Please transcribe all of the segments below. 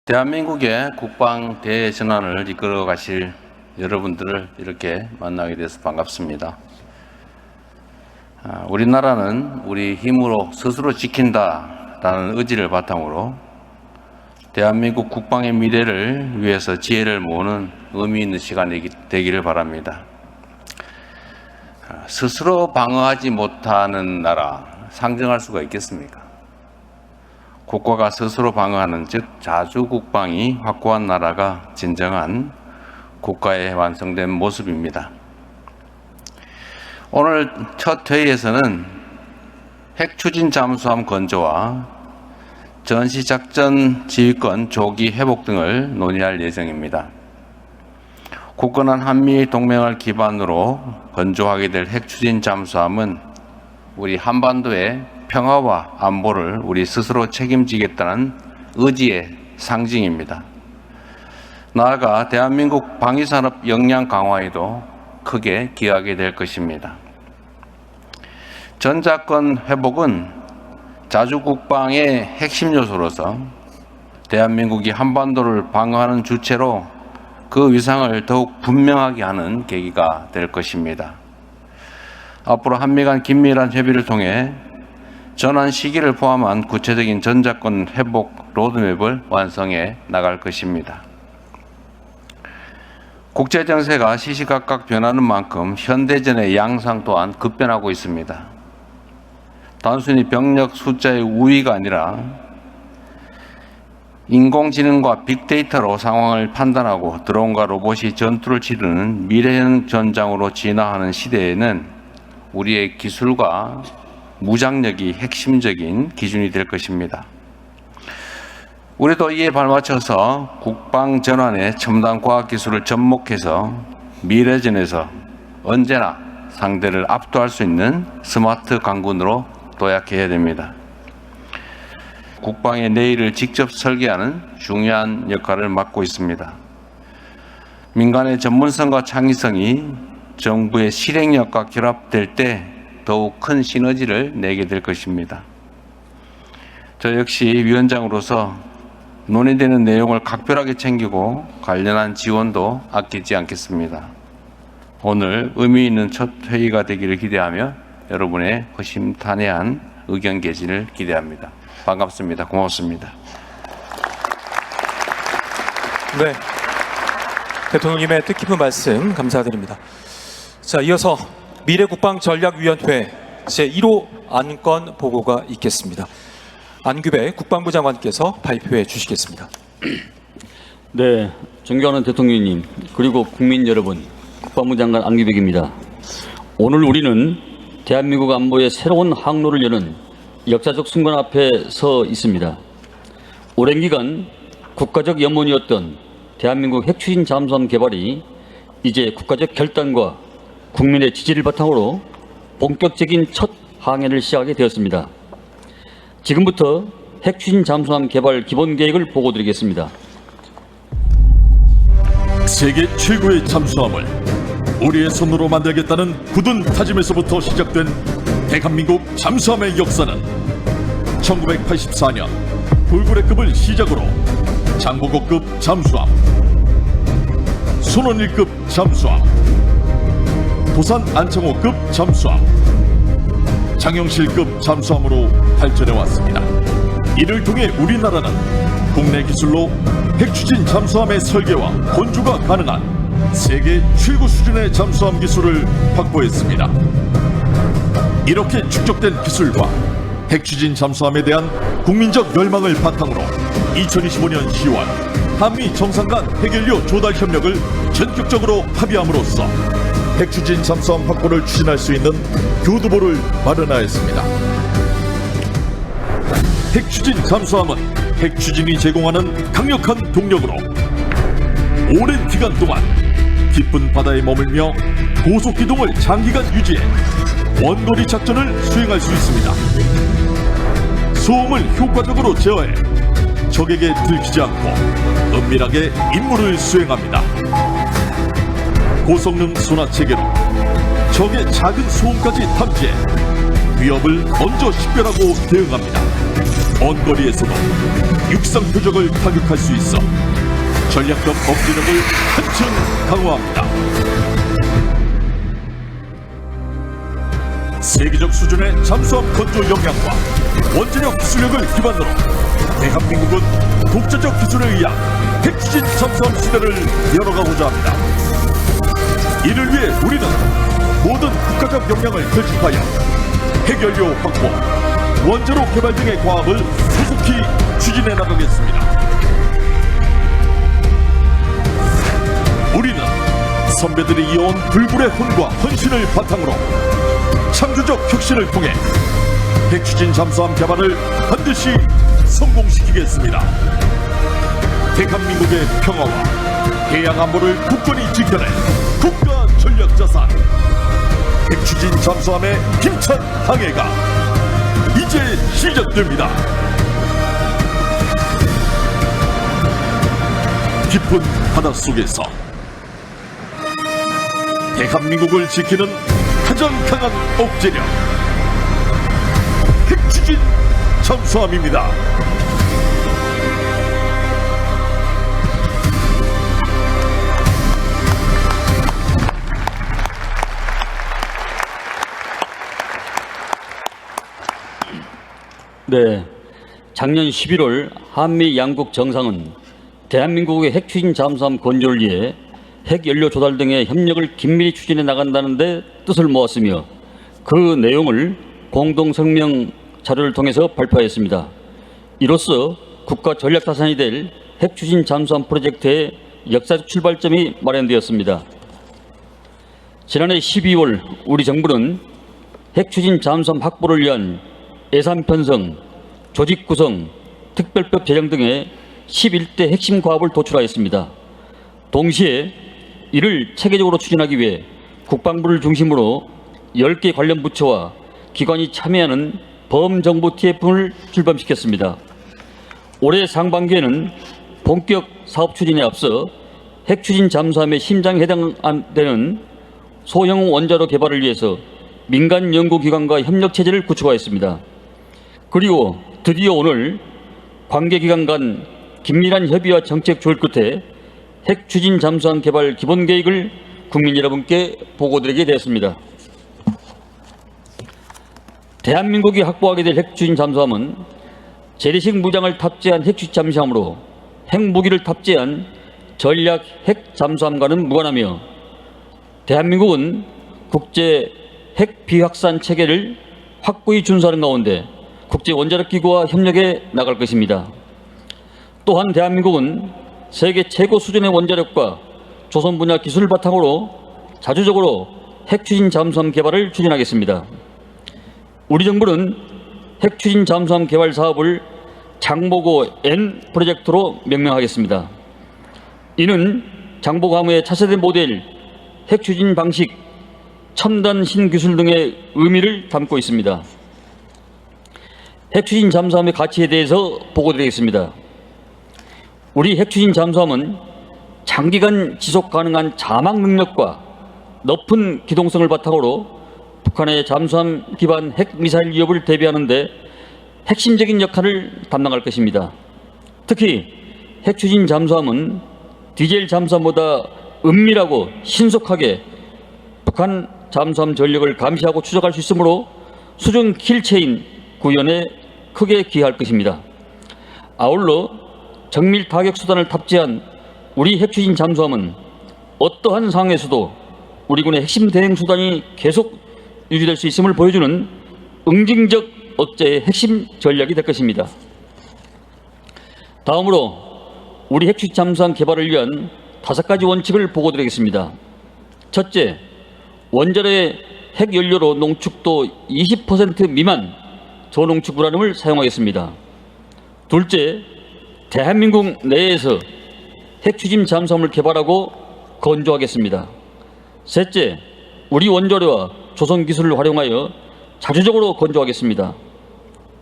대한민국의 국방 대전환을 이끌어 가실 여러분들을 이렇게 만나게 돼서 반갑습니다. 우리나라는 우리 힘으로 스스로 지킨다라는 의지를 바탕으로 대한민국 국방의 미래를 위해서 지혜를 모으는 의미 있는 시간이 되기를 바랍니다. 스스로 방어하지 못하는 나라, 상정할 수가 있겠습니까? 국가가 스스로 방어하는, 즉 자주국방이 확고한 나라가 진정한 국가의 완성된 모습입니다. 오늘 첫 회의에서는 핵추진 잠수함 건조와 전시작전 지휘권 조기 회복 등을 논의할 예정입니다. 굳건한 한미 동맹을 기반으로 건조하게 될 핵추진 잠수함은 우리 한반도의 평화와 안보를 우리 스스로 책임지겠다는 의지의 상징입니다. 나아가 대한민국 방위산업 역량 강화에도 크게 기여하게 될 것입니다. 전자권 회복은 자주국방의 핵심 요소로서 대한민국이 한반도를 방어하는 주체로 그 위상을 더욱 분명하게 하는 계기가 될 것입니다. 앞으로 한미 간 긴밀한 협의를 통해 전환 시기를 포함한 구체적인 전자권 회복 로드맵을 완성해 나갈 것입니다. 국제 정세가 시시각각 변하는 만큼 현대전의 양상 또한 급변하고 있습니다. 단순히 병력 숫자의 우위가 아니라 인공지능과 빅데이터로 상황을 판단하고 드론과 로봇이 전투를 치르는 미래형 전장으로 진화하는 시대에는 우리의 기술과 무장력이 핵심적인 기준이 될 것입니다. 우리도 이에 발맞춰서 국방 전환에 첨단 과학기술을 접목해서 미래전에서 언제나 상대를 압도할 수 있는 스마트 강군으로 도약해야 됩니다. 국방의 내일을 직접 설계하는 중요한 역할을 맡고 있습니다. 민간의 전문성과 창의성이 정부의 실행력과 결합될 때 더욱 큰 시너지를 내게 될 것입니다. 저 역시 위원장으로서 논의되는 내용을 각별하게 챙기고 관련한 지원도 아끼지 않겠습니다. 오늘 의미 있는 첫 회의가 되기를 기대하며 여러분의 허심탄회한 의견 개진을 기대합니다. 반갑습니다. 고맙습니다. 네, 대통령님의 뜻깊은 말씀 감사드립니다. 자, 이어서 미래국방전략위원회 제1호 안건 보고가 있겠습니다. 안규배 국방부 장관께서 발표해 주시겠습니다. 네, 존경하는 대통령님 그리고 국민 여러분, 국방부 장관 안규백입니다. 오늘 우리는 대한민국 안보의 새로운 항로를 여는 역사적 순간 앞에 서 있습니다. 오랜 기간 국가적 염원이었던 대한민국 핵추진 잠수함 개발이 이제 국가적 결단과 국민의 지지를 바탕으로 본격적인 첫 항해를 시작하게 되었습니다. 지금부터 핵추진 잠수함 개발 기본 계획을 보고드리겠습니다. 세계 최고의 잠수함을 우리의 손으로 만들겠다는 굳은 다짐에서부터 시작된 대한민국 잠수함의 역사는 1984년 돌고래급을 시작으로 장보고급 잠수함, 손원일급 잠수함, 도산 안창호급 잠수함, 장영실급 잠수함으로 발전해왔습니다. 이를 통해 우리나라는 국내 기술로 핵추진 잠수함의 설계와 건조가 가능한 세계 최고 수준의 잠수함 기술을 확보했습니다. 이렇게 축적된 기술과 핵추진 잠수함에 대한 국민적 열망을 바탕으로 2025년 10월 한미 정상 간 핵연료 조달 협력을 전격적으로 합의함으로써 핵추진 잠수함 확보를 추진할 수 있는 교두보를 마련하였습니다. 핵추진 잠수함은 핵추진이 제공하는 강력한 동력으로 오랜 기간 동안 깊은 바다에 머물며 고속기동을 장기간 유지해 원거리 작전을 수행할 수 있습니다. 소음을 효과적으로 제어해 적에게 들키지 않고 은밀하게 임무를 수행합니다. 고성능 소나 체계로 적의 작은 소음까지 탐지해 위협을 먼저 식별하고 대응합니다. 먼 거리에서도 육상 표적을 타격할 수 있어 전략적 억제력을 한층 강화합니다. 세계적 수준의 잠수함 건조 역량과 원자력 기술력을 기반으로 대한민국은 독자적 기술에 의한 핵추진 잠수함 시대를 열어가고자 합니다. 이를 위해 우리는 모든 국가적 역량을 결집하여 핵연료 확보, 원자로 개발 등의 과업을 소속히 추진해 나가겠습니다. 우리는 선배들이 이어온 불굴의 혼과 헌신을 바탕으로 창조적 혁신을 통해 핵추진 잠수함 개발을 반드시 성공시키겠습니다. 대한민국의 평화와 해양 안보를 굳건히 지켜낼 국가 전략 자산 핵추진 잠수함의 힘찬 항해가 이제 시작됩니다. 깊은 바닷속에서 대한민국을 지키는 가장 강한 억제력 핵추진 잠수함입니다. 네, 작년 11월 한미 양국 정상은 대한민국의 핵추진 잠수함 건조를 위해 핵연료 조달 등의 협력을 긴밀히 추진해 나간다는 데 뜻을 모았으며 그 내용을 공동성명 자료를 통해서 발표하였습니다. 이로써 국가 전략자산이 될 핵추진 잠수함 프로젝트의 역사적 출발점이 마련되었습니다. 지난해 12월 우리 정부는 핵추진 잠수함 확보를 위한 예산 편성, 조직 구성, 특별법 제정 등의 11대 핵심 과업을 도출하였습니다. 동시에 이를 체계적으로 추진하기 위해 국방부를 중심으로 10개 관련 부처와 기관이 참여하는 범정부 TF를 출범시켰습니다. 올해 상반기에는 본격 사업 추진에 앞서 핵추진 잠수함의 심장에 해당되는 소형 원자로 개발을 위해서 민간 연구기관과 협력체제를 구축하였습니다. 그리고 드디어 오늘 관계기관 간 긴밀한 협의와 정책 조율 끝에 핵추진 잠수함 개발 기본계획을 국민 여러분께 보고드리게 되었습니다. 대한민국이 확보하게 될 핵추진 잠수함은 재래식 무장을 탑재한 핵추진 잠수함으로 핵무기를 탑재한 전략 핵 잠수함과는 무관하며 대한민국은 국제 핵 비확산 체계를 확고히 준수하는 가운데 국제 원자력 기구와 협력해 나갈 것입니다. 또한 대한민국은 세계 최고 수준의 원자력과 조선 분야 기술을 바탕으로 자주적으로 핵추진 잠수함 개발을 추진하겠습니다. 우리 정부는 핵추진 잠수함 개발 사업을 장보고 N 프로젝트로 명명하겠습니다. 이는 장보고 함의 차세대 모델, 핵추진 방식, 첨단 신기술 등의 의미를 담고 있습니다. 핵추진 잠수함의 가치에 대해서 보고드리겠습니다. 우리 핵추진 잠수함은 장기간 지속 가능한 자막 능력과 높은 기동성을 바탕으로 북한의 잠수함 기반 핵미사일 위협을 대비하는 데 핵심적인 역할을 담당할 것입니다. 특히 핵추진 잠수함은 디젤 잠수함보다 은밀하고 신속하게 북한 잠수함 전력을 감시하고 추적할 수 있으므로 수중 킬체인 구현에 크게 기여할 것입니다. 아울러 정밀 타격 수단을 탑재한 우리 핵추진 잠수함은 어떠한 상황에서도 우리 군의 핵심 대응 수단이 계속 유지될 수 있음을 보여주는 응징적 억제의 핵심 전략이 될 것입니다. 다음으로 우리 핵추진 잠수함 개발을 위한 5가지 원칙을 보고드리겠습니다. 첫째, 원자로의 핵연료로 농축도 20% 미만 저농축 우라늄을 사용하겠습니다. 둘째, 대한민국 내에서 핵추진 잠수함을 개발하고 건조하겠습니다. 셋째, 우리 원자료와 조선 기술을 활용하여 자주적으로 건조하겠습니다.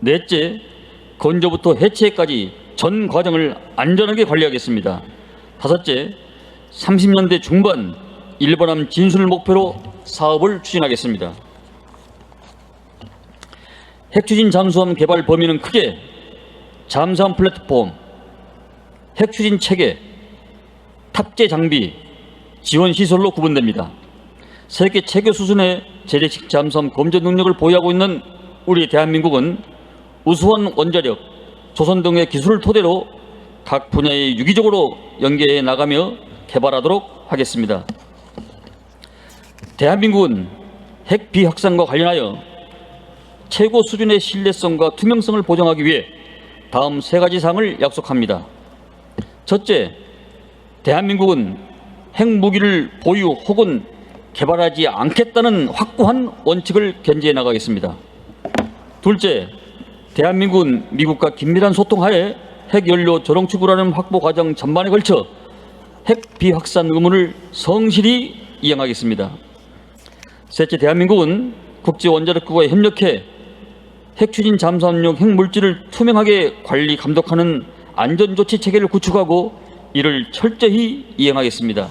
넷째, 건조부터 해체까지 전 과정을 안전하게 관리하겠습니다. 다섯째, 30년대 중반 일본함 진수를 목표로 사업을 추진하겠습니다. 핵추진 잠수함 개발 범위는 크게 잠수함 플랫폼, 핵 추진 체계, 탑재 장비, 지원 시설로 구분됩니다. 세계 체계 수준의 재래식 잠수함 검전 능력을 보유하고 있는 우리 대한민국은 우수한 원자력, 조선 등의 기술을 토대로 각 분야에 유기적으로 연계해 나가며 개발하도록 하겠습니다. 대한민국은 핵 비확산과 관련하여 최고 수준의 신뢰성과 투명성을 보장하기 위해 다음 3가지 사항을 약속합니다. 첫째, 대한민국은 핵무기를 보유 혹은 개발하지 않겠다는 확고한 원칙을 견지해 나가겠습니다. 둘째, 대한민국은 미국과 긴밀한 소통하에 핵연료 저롱축 우라늄 확보 과정 전반에 걸쳐 핵 비확산 의무를 성실히 이행하겠습니다. 셋째, 대한민국은 국제원자력기구와 협력해 핵추진 잠수함용 핵물질을 투명하게 관리 감독하는 안전조치 체계를 구축하고 이를 철저히 이행하겠습니다.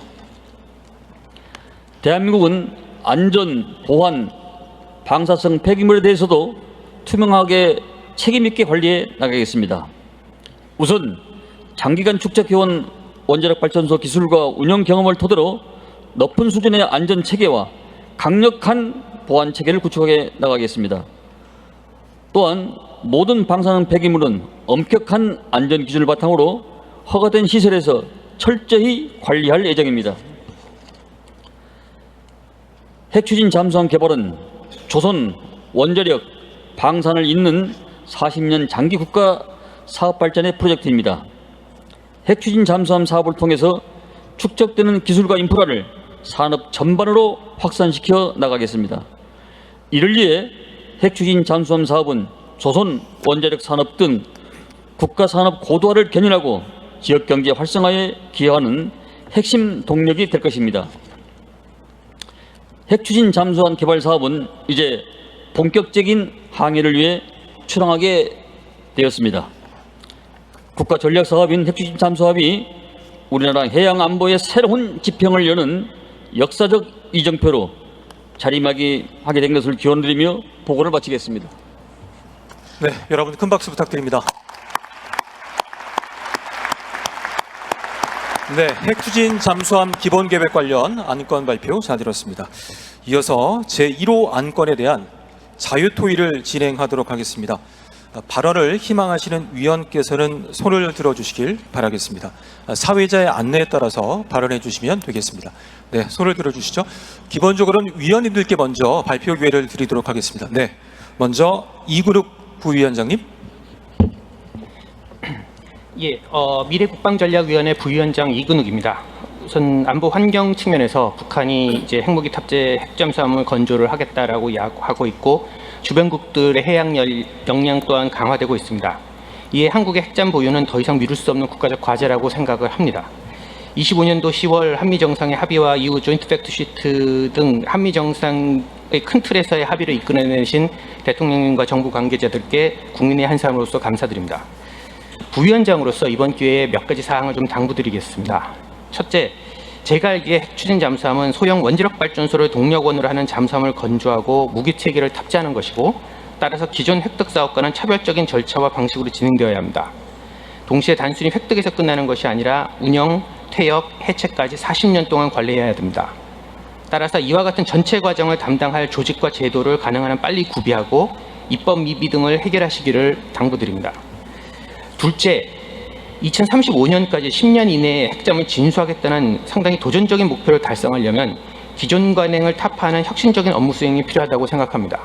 대한민국은 안전, 보안, 방사성 폐기물에 대해서도 투명하게 책임있게 관리해 나가겠습니다. 우선 장기간 축적해온 원자력발전소 기술과 운영 경험을 토대로 높은 수준의 안전 체계와 강력한 보안 체계를 구축해 나가겠습니다. 또한 모든 방사능 폐기물은 엄격한 안전 기준을 바탕으로 허가된 시설에서 철저히 관리할 예정입니다. 핵추진 잠수함 개발은 조선 원자력 방산을 잇는 40년 장기 국가 사업 발전의 프로젝트입니다. 핵추진 잠수함 사업을 통해서 축적되는 기술과 인프라를 산업 전반으로 확산시켜 나가겠습니다. 이를 위해 핵추진 잠수함 사업은 조선 원자력 산업 등 국가 산업 고도화를 견인하고 지역 경제 활성화에 기여하는 핵심 동력이 될 것입니다. 핵추진 잠수함 개발 사업은 이제 본격적인 항해를 위해 출항하게 되었습니다. 국가 전략 사업인 핵추진 잠수함이 우리나라 해양 안보의 새로운 지평을 여는 역사적 이정표로 자리매김하게 된 것을 기원드리며 보고를 마치겠습니다. 네, 여러분 큰 박수 부탁드립니다. 네, 핵추진 잠수함 기본계획 관련 안건 발표 잘 들었습니다. 이어서 제1호 안건에 대한 자유토의를 진행하도록 하겠습니다. 발언을 희망하시는 위원께서는 손을 들어주시길 바라겠습니다. 사회자의 안내에 따라서 발언해 주시면 되겠습니다. 네, 손을 들어주시죠. 기본적으로는 위원님들께 먼저 발표 기회를 드리도록 하겠습니다. 네, 먼저 이그룹 부위원장님. 예, 미래국방전략위원회 부위원장 이근욱입니다. 우선 안보 환경 측면에서 북한이 이제 핵무기 탑재 핵잠수함을 건조를 하겠다라고 하고 있고 주변국들의 해양 역량 또한 강화되고 있습니다. 이에 한국의 핵잠 보유는 더 이상 미룰 수 없는 국가적 과제라고 생각을 합니다. 25년도 10월 한미정상의 합의와 이후 조인트 팩트시트 등 한미정상의 큰 틀에서의 합의를 이끌어내신 대통령님과 정부 관계자들께 국민의 한 사람으로서 감사드립니다. 부위원장으로서 이번 기회에 몇 가지 사항을 좀 당부드리겠습니다. 첫째, 제가 알기에 핵추진 잠수함은 소형 원자력 발전소를 동력원으로 하는 잠수함을 건조하고 무기 체계를 탑재하는 것이고, 따라서 기존 획득 사업과는 차별적인 절차와 방식으로 진행되어야 합니다. 동시에 단순히 획득에서 끝나는 것이 아니라 운영, 퇴역, 해체까지 40년 동안 관리해야 됩니다. 따라서 이와 같은 전체 과정을 담당할 조직과 제도를 가능한 한 빨리 구비하고 입법 미비 등을 해결하시기를 당부드립니다. 둘째, 2035년까지 10년 이내에 핵잠을 진수하겠다는 상당히 도전적인 목표를 달성하려면 기존 관행을 타파하는 혁신적인 업무 수행이 필요하다고 생각합니다.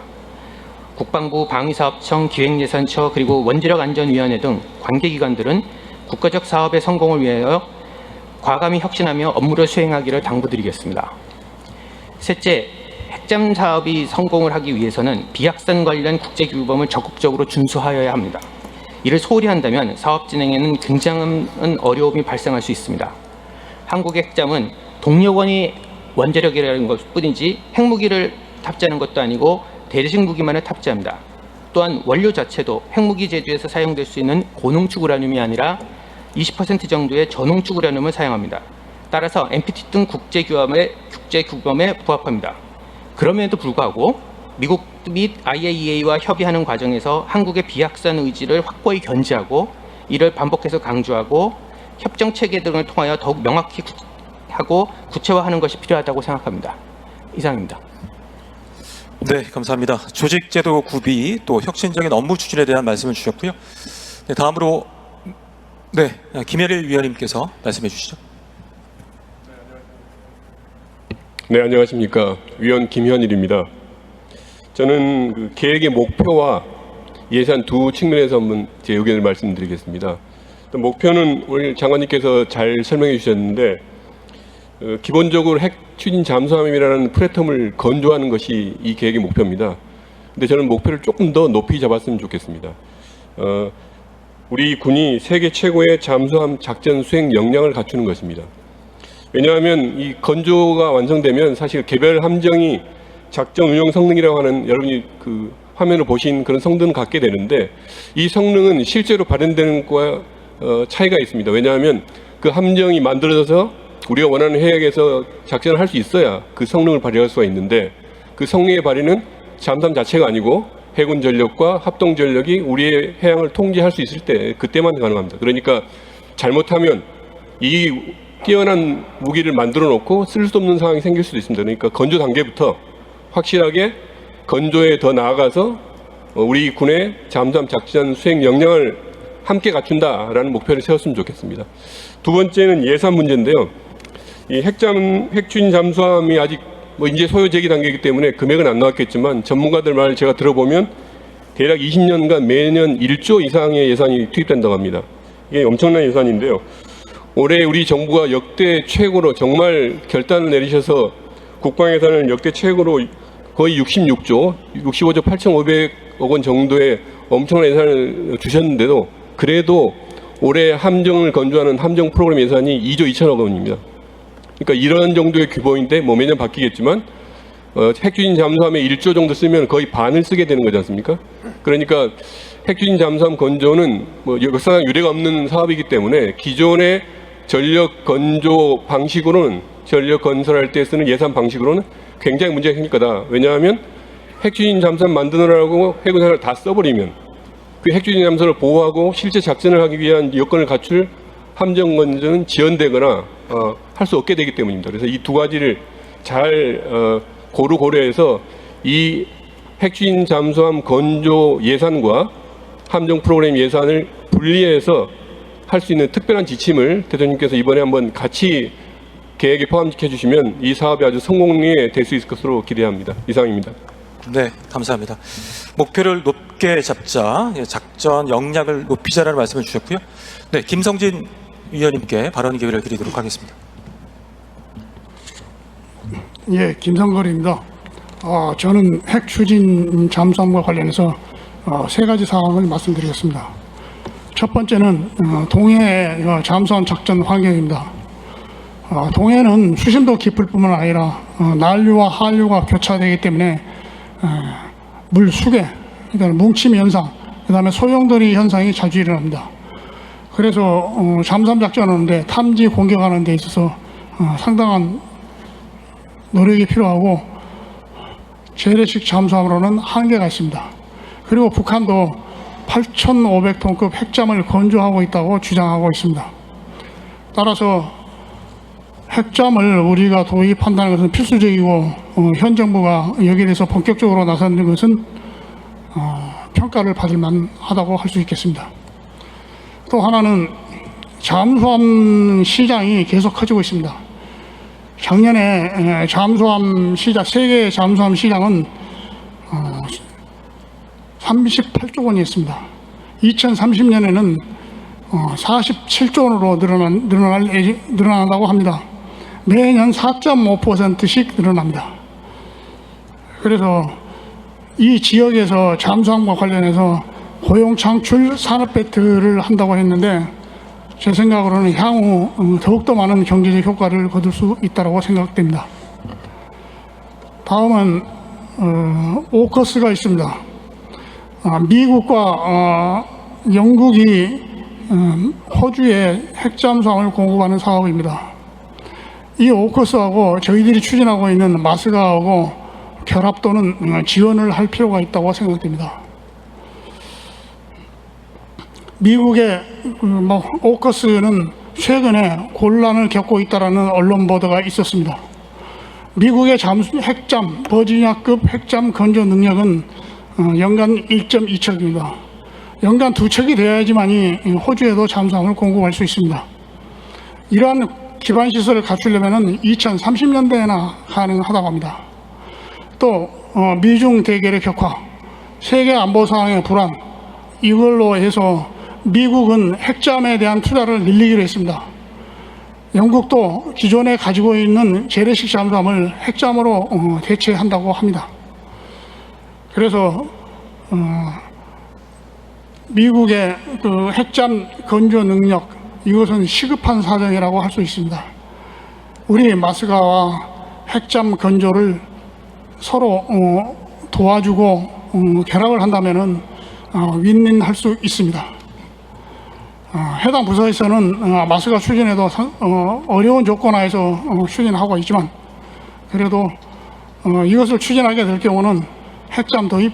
국방부, 방위사업청, 기획예산처 그리고 원자력안전위원회 등 관계기관들은 국가적 사업의 성공을 위하여 과감히 혁신하며 업무를 수행하기를 당부드리겠습니다. 셋째, 핵잠 사업이 성공을 하기 위해서는 비확산 관련 국제규범을 적극적으로 준수하여야 합니다. 이를 소홀히 한다면 사업 진행에는 굉장한 어려움이 발생할 수 있습니다. 한국의 핵잠은 동력원이 원자력이라는 것 뿐이지 핵무기를 탑재하는 것도 아니고 대대식 무기만을 탑재합니다. 또한 원료 자체도 핵무기 제조에서 사용될 수 있는 고농축 우라늄이 아니라 20% 정도의 저농축 우라늄을 사용합니다. 따라서 NPT 등 국제규범에 부합합니다. 그럼에도 불구하고 미국 및 IAEA와 협의하는 과정에서 한국의 비확산 의지를 확고히 견지하고 이를 반복해서 강조하고 협정 체계 등을 통하여 더욱 명확히 하고 구체화하는 것이 필요하다고 생각합니다. 이상입니다. 네, 감사합니다. 조직제도 구비 또 혁신적인 업무 추진에 대한 말씀을 주셨고요. 네, 다음으로 김혜릴 위원님께서 말씀해 주시죠. 네, 안녕하십니까. 위원 김현일입니다. 저는 그 계획의 목표와 예산 두 측면에서 한번 제 의견을 말씀드리겠습니다. 목표는 오늘 장관님께서 잘 설명해 주셨는데 기본적으로 핵 추진 잠수함이라는 플랫폼을 건조하는 것이 이 계획의 목표입니다. 근데 저는 목표를 조금 더 높이 잡았으면 좋겠습니다. 우리 군이 세계 최고의 잠수함 작전 수행 역량을 갖추는 것입니다. 왜냐하면 이 건조가 완성되면 사실 개별 함정이 작전 운영 성능이라고 하는 여러분이 그 화면을 보신 그런 성능을 갖게 되는데 이 성능은 실제로 발현되는 것과 차이가 있습니다. 왜냐하면 그 함정이 만들어져서 우리가 원하는 해역에서 작전을 할 수 있어야 그 성능을 발휘할 수가 있는데 그 성능의 발휘는 잠수함 자체가 아니고 해군 전력과 합동 전력이 우리의 해양을 통제할 수 있을 때 그때만 가능합니다. 그러니까 잘못하면 이 뛰어난 무기를 만들어 놓고 쓸 수 없는 상황이 생길 수도 있습니다. 그러니까 건조 단계부터 확실하게 건조에 더 나아가서 우리 군의 잠수함 작전 수행 역량을 함께 갖춘다라는 목표를 세웠으면 좋겠습니다. 두 번째는 예산 문제인데요. 이 핵추진 잠수함이 아직 이제 소요 제기 단계이기 때문에 금액은 안 나왔겠지만 전문가들 말 제가 들어보면 대략 20년간 매년 1조 이상의 예산이 투입된다고 합니다. 이게 엄청난 예산인데요. 올해 우리 정부가 역대 최고로 정말 결단을 내리셔서 국방 예산을 역대 최고로 거의 65조 8,500억 원 정도의 엄청난 예산을 주셨는데도 그래도 올해 함정을 건조하는 함정 프로그램 예산이 2조 2천억 원입니다. 그러니까 이런 정도의 규모인데 뭐 매년 바뀌겠지만 핵추진 잠수함에 1조 정도 쓰면 거의 반을 쓰게 되는 거지 않습니까? 그러니까 핵추진 잠수함 건조는 뭐 역사상 유례가 없는 사업이기 때문에 기존의 전력 건조 방식으로는 전력 건설할 때 쓰는 예산 방식으로는 굉장히 문제가 생길 거다. 왜냐하면 핵추진 잠수함 만드느라고 해군사를 다 써버리면 그 핵추진 잠수함을 보호하고 실제 작전을 하기 위한 여건을 갖출 함정 건조는 지연되거나 할 수 없게 되기 때문입니다. 그래서 이 두 가지를 잘 고려해서 이 핵추진 잠수함 건조 예산과 함정 프로그램 예산을 분리해서 할 수 있는 특별한 지침을 대통령께서 이번에 한번 같이 계획에 포함시켜 주시면 이 사업이 아주 성공리에 될 수 있을 것으로 기대합니다. 이상입니다. 네, 감사합니다. 목표를 높게 잡자, 작전 역량을 높이자라는 말씀을 주셨고요. 네, 김성진 위원님께 발언 기회를 드리도록 하겠습니다. 예, 김성걸입니다. 저는 핵 추진 잠수함과 관련해서 세 가지 사항을 말씀드리겠습니다. 첫 번째는 동해 잠수함 작전 환경입니다. 동해는 수심도 깊을 뿐만 아니라 난류와 한류가 교차되기 때문에 물수계, 그다음에 뭉침 현상, 그다음에 소용돌이 현상이 자주 일어납니다. 그래서 잠수함 작전하는데 탐지 공격하는 데 있어서 상당한 노력이 필요하고 재래식 잠수함으로는 한계가 있습니다. 그리고 북한도 8,500톤급 핵잠을 건조하고 있다고 주장하고 있습니다. 따라서 핵잠을 우리가 도입한다는 것은 필수적이고 현 정부가 여기에 대해서 본격적으로 나서는 것은 평가를 받을 만하다고 할 수 있겠습니다. 또 하나는 잠수함 시장이 계속 커지고 있습니다. 작년에 잠수함 시장, 세계 잠수함 시장은 38조 원이었습니다. 2030년에는 47조 원으로 늘어난다고 합니다. 매년 4.5%씩 늘어납니다. 그래서 이 지역에서 잠수함과 관련해서 고용 창출 산업 배틀을 한다고 했는데 제 생각으로는 향후 더욱더 많은 경제적 효과를 거둘 수 있다고 생각됩니다. 다음은 오커스가 있습니다. 미국과 영국이 호주에 핵잠수함을 공급하는 사업입니다. 이 오커스하고 저희들이 추진하고 있는 마스가하고 결합 또는 지원을 할 필요가 있다고 생각됩니다. 미국의 오커스는 최근에 곤란을 겪고 있다라는 언론 보도가 있었습니다. 미국의 핵잠, 버지니아급 핵잠 건조 능력은 연간 1.2척입니다. 연간 2척이 되어야지만이 호주에도 잠수함을 공급할 수 있습니다. 이러한 기반 시설을 갖추려면 2030년대에나 가능하다고 합니다. 또 미중 대결의 격화, 세계 안보 상황의 불안, 이걸로 해서 미국은 핵잠에 대한 투자를 늘리기로 했습니다. 영국도 기존에 가지고 있는 재래식 잠수함을 핵잠으로 대체한다고 합니다. 그래서 미국의 그 핵잠 건조 능력, 이것은 시급한 사정이라고 할 수 있습니다. 우리 마스가와 핵잠 건조를 서로 도와주고 결합을 한다면은 윈윈할 수 있습니다. 해당 부서에서는 마스가 추진에도 어려운 조건 하에서 추진하고 있지만, 그래도 이것을 추진하게 될 경우는 핵잠 도입,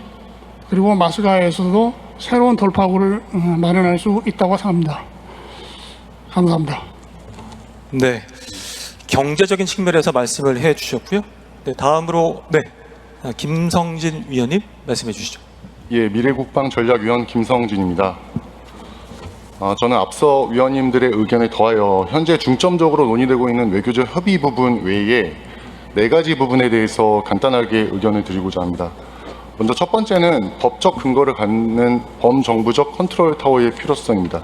그리고 마스가에서도 새로운 돌파구를 마련할 수 있다고 생각합니다. 감사합니다. 네, 경제적인 측면에서 말씀을 해주셨고요. 네, 다음으로 김성진 위원님 말씀해 주시죠. 예, 미래국방전략위원 김성진입니다. 저는 앞서 위원님들의 의견에 더하여 현재 중점적으로 논의되고 있는 외교적 협의 부분 외에 4가지 부분에 대해서 간단하게 의견을 드리고자 합니다. 먼저 첫 번째는 법적 근거를 갖는 범정부적 컨트롤 타워의 필요성입니다.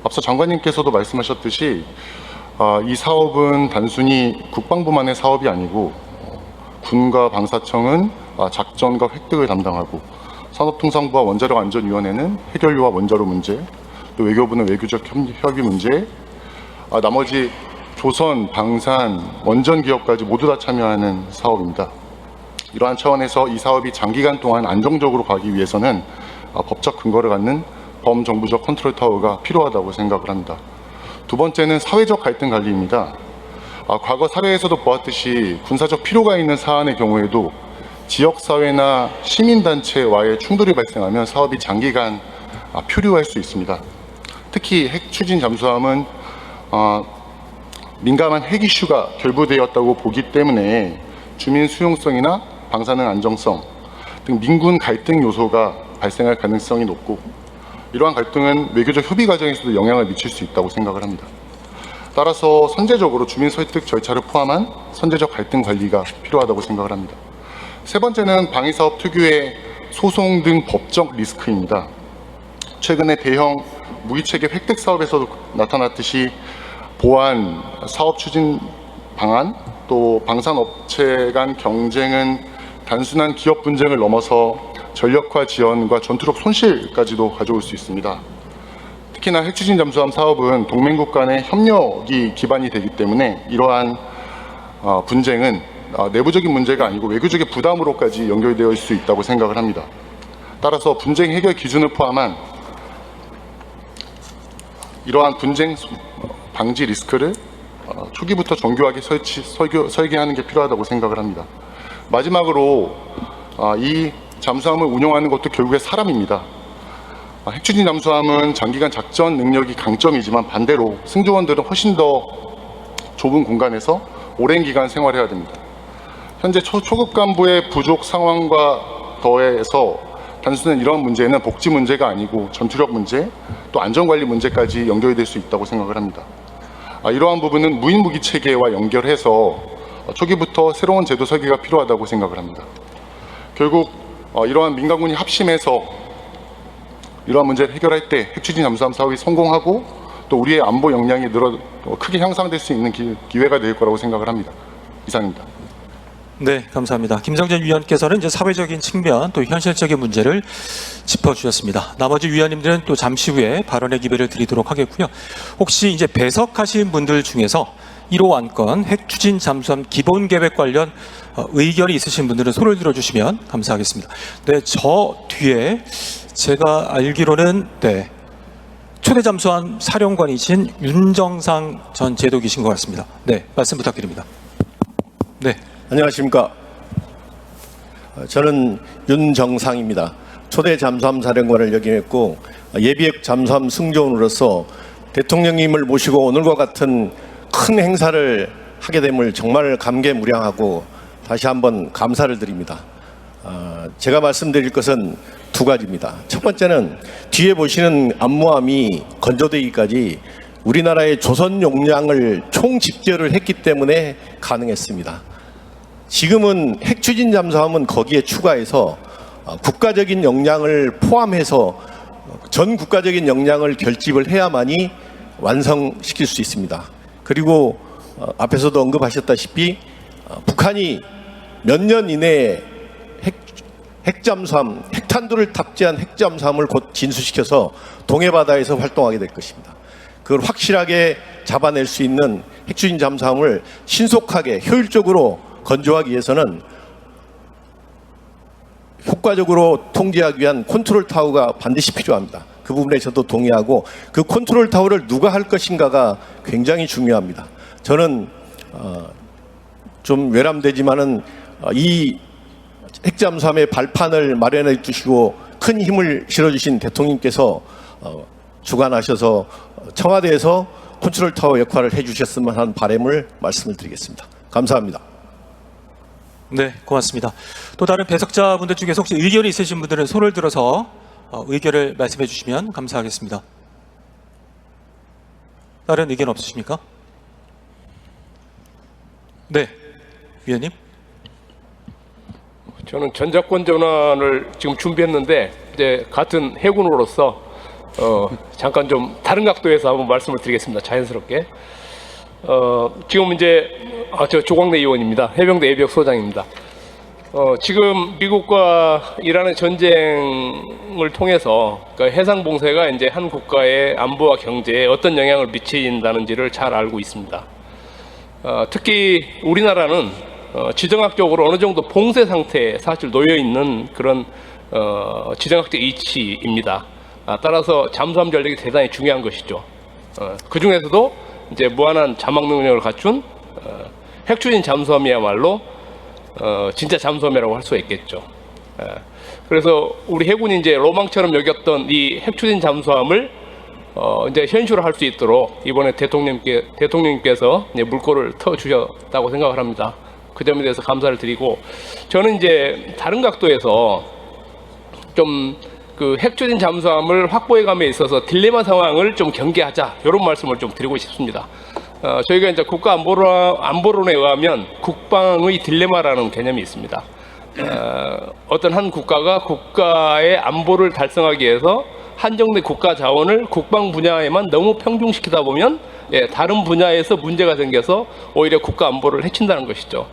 앞서 장관님께서도 말씀하셨듯이 이 사업은 단순히 국방부만의 사업이 아니고 군과 방사청은 작전과 획득을 담당하고 산업통상부와 원자력안전위원회는 해결료와 원자로 문제, 또 외교부는 외교적 협의 문제, 나머지 조선, 방산, 원전 기업까지 모두 다 참여하는 사업입니다. 이러한 차원에서 이 사업이 장기간 동안 안정적으로 가기 위해서는 법적 근거를 갖는 범정부적 컨트롤 타워가 필요하다고 생각을 합니다. 두 번째는 사회적 갈등 관리입니다. 과거 사례에서도 보았듯이 군사적 필요가 있는 사안의 경우에도 지역사회나 시민단체와의 충돌이 발생하면 사업이 장기간 표류할 수 있습니다. 특히 핵 추진 잠수함은 민감한 핵 이슈가 결부되었다고 보기 때문에 주민 수용성이나 방사능 안정성 등 민군 갈등 요소가 발생할 가능성이 높고, 이러한 갈등은 외교적 협의 과정에서도 영향을 미칠 수 있다고 생각을 합니다. 따라서 선제적으로 주민 설득 절차를 포함한 선제적 갈등 관리가 필요하다고 생각을 합니다. 세 번째는 방위사업 특유의 소송 등 법적 리스크입니다. 최근에 대형 무기체계 획득 사업에서도 나타났듯이 보안, 사업 추진 방안, 또 방산업체 간 경쟁은 단순한 기업 분쟁을 넘어서 전력화 지연과 전투력 손실까지도 가져올 수 있습니다. 특히나 핵추진 잠수함 사업은 동맹국 간의 협력이 기반이 되기 때문에 이러한 분쟁은 내부적인 문제가 아니고 외교적인 부담으로까지 연결되어 있을 수 있다고 생각을 합니다. 따라서 분쟁 해결 기준을 포함한 이러한 분쟁 방지 리스크를 초기부터 정교하게 설계하는 게 필요하다고 생각을 합니다. 마지막으로 이 잠수함을 운영하는 것도 결국에 사람입니다. 핵추진 잠수함은 장기간 작전 능력이 강점이지만 반대로 승조원들은 훨씬 더 좁은 공간에서 오랜 기간 생활해야 됩니다. 현재 초급 간부의 부족 상황과 더해서 단순한 이런 문제는 복지 문제가 아니고 전투력 문제, 또 안전관리 문제까지 연결될 수 있다고 생각을 합니다. 이러한 부분은 무인무기 체계와 연결해서 초기부터 새로운 제도 설계가 필요하다고 생각을 합니다. 결국 이러한 민간군이 합심해서 이러한 문제를 해결할 때 핵추진 잠수함 사업이 성공하고 또 우리의 안보 역량이 크게 향상될 수 있는 기회가 될 거라고 생각을 합니다. 이상입니다. 네, 감사합니다. 김성진 위원께서는 이제 사회적인 측면 또 현실적인 문제를 짚어주셨습니다. 나머지 위원님들은 또 잠시 후에 발언의 기회를 드리도록 하겠고요. 혹시 이제 배석하신 분들 중에서 1호 안건 핵추진 잠수함 기본 계획 관련 의견이 있으신 분들은 손을 들어주시면 감사하겠습니다. 네, 저 뒤에 제가 알기로는 초대 잠수함 사령관이신 윤정상 전 제독이신 것 같습니다. 네, 말씀 부탁드립니다. 네. 안녕하십니까. 저는 윤정상입니다. 초대 잠수함 사령관을 역임했고 예비핵 잠수함 승조원으로서 대통령님을 모시고 오늘과 같은 큰 행사를 하게 됨을 정말 감개무량하고 다시 한번 감사를 드립니다. 제가 말씀드릴 것은 두 가지입니다. 첫 번째는 뒤에 보시는 암모함이 건조되기까지 우리나라의 조선 용량을 총집결을 했기 때문에 가능했습니다. 지금은 핵추진 잠수함은 거기에 추가해서 국가적인 역량을 포함해서 전 국가적인 역량을 결집을 해야만이 완성시킬 수 있습니다. 그리고 앞에서도 언급하셨다시피 북한이 몇 년 이내에 핵잠수함, 핵탄두를 탑재한 핵잠수함을 곧 진수시켜서 동해바다에서 활동하게 될 것입니다. 그걸 확실하게 잡아낼 수 있는 핵추진 잠수함을 신속하게 효율적으로 건조하기 위해서는 효과적으로 통제하기 위한 컨트롤 타워가 반드시 필요합니다. 그 부분에 저도 동의하고 그 컨트롤 타워를 누가 할 것인가가 굉장히 중요합니다. 저는 좀 외람되지만은 이 핵잠수함의 발판을 마련해 주시고 큰 힘을 실어주신 대통령께서 주관하셔서 청와대에서 컨트롤 타워 역할을 해주셨으면 하는 바람을 말씀을 드리겠습니다. 감사합니다. 네, 고맙습니다. 또 다른 배석자분들 중에서 혹시 의견이 있으신 분들은 손을 들어서 의견을 말씀해 주시면 감사하겠습니다. 다른 의견 없으십니까? 네, 위원님. 저는 전자권 전환을 지금 준비했는데 이제 같은 해군으로서 잠깐 좀 다른 각도에서 한번 말씀을 드리겠습니다. 자연스럽게. 지금 이제 저 조광래 의원입니다. 해병대 예비역 소장입니다. 지금 미국과 이란의 전쟁을 통해서 그러니까 해상 봉쇄가 이제 한 국가의 안보와 경제에 어떤 영향을 미친다는지를 잘 알고 있습니다. 특히 우리나라는 지정학적으로 어느 정도 봉쇄 상태에 사실 놓여 있는 그런 지정학적 이치입니다. 따라서 잠수함 전력이 대단히 중요한 것이죠. 그 중에서도 이제 무한한 자막 능력을 갖춘 핵추진 잠수함이야말로 진짜 잠수함이라고 할 수 있겠죠. 그래서 우리 해군이 이제 로망처럼 여겼던 이 핵추진 잠수함을 이제 현실화할 수 있도록 이번에 대통령님께서 이제 물꼬를 터 주셨다고 생각을 합니다. 그 점에 대해서 감사를 드리고, 저는 이제 다른 각도에서 좀 그 핵추진 잠수함을 확보해감에 있어서 딜레마 상황을 좀 경계하자, 이런 말씀을 좀 드리고 싶습니다. 저희가 이제 국가 안보론에 의하면 국방의 딜레마라는 개념이 있습니다. 어떤 한 국가가 국가의 안보를 달성하기 위해서 한정된 국가 자원을 국방 분야에만 너무 평중시키다 보면 다른 분야에서 문제가 생겨서 오히려 국가 안보를 해친다는 것이죠.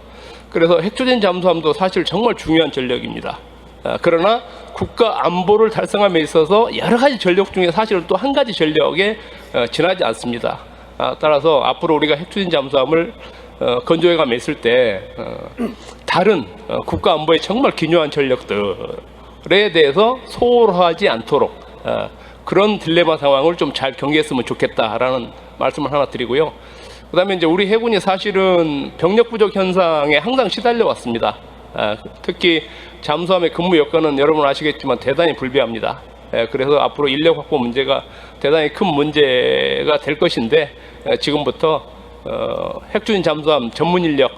그래서 핵추진 잠수함도 사실 정말 중요한 전력입니다. 그러나 국가 안보를 달성함에 있어서 여러 가지 전력 중에 사실은 또 한 가지 전력에 지나지 않습니다. 따라서 앞으로 우리가 핵추진 잠수함을 건조해감에 있을 때 다른 국가 안보에 정말 기묘한 전력들에 대해서 소홀하지 않도록 그런 딜레마 상황을 좀 잘 경계했으면 좋겠다라는 말씀을 하나 드리고요. 그다음에 이제 우리 해군이 사실은 병력 부족 현상에 항상 시달려 왔습니다. 특히 잠수함의 근무 여건은 여러분 아시겠지만 대단히 불비합니다. 그래서 앞으로 인력 확보 문제가 대단히 큰 문제가 될 것인데, 지금부터 핵추진 잠수함 전문 인력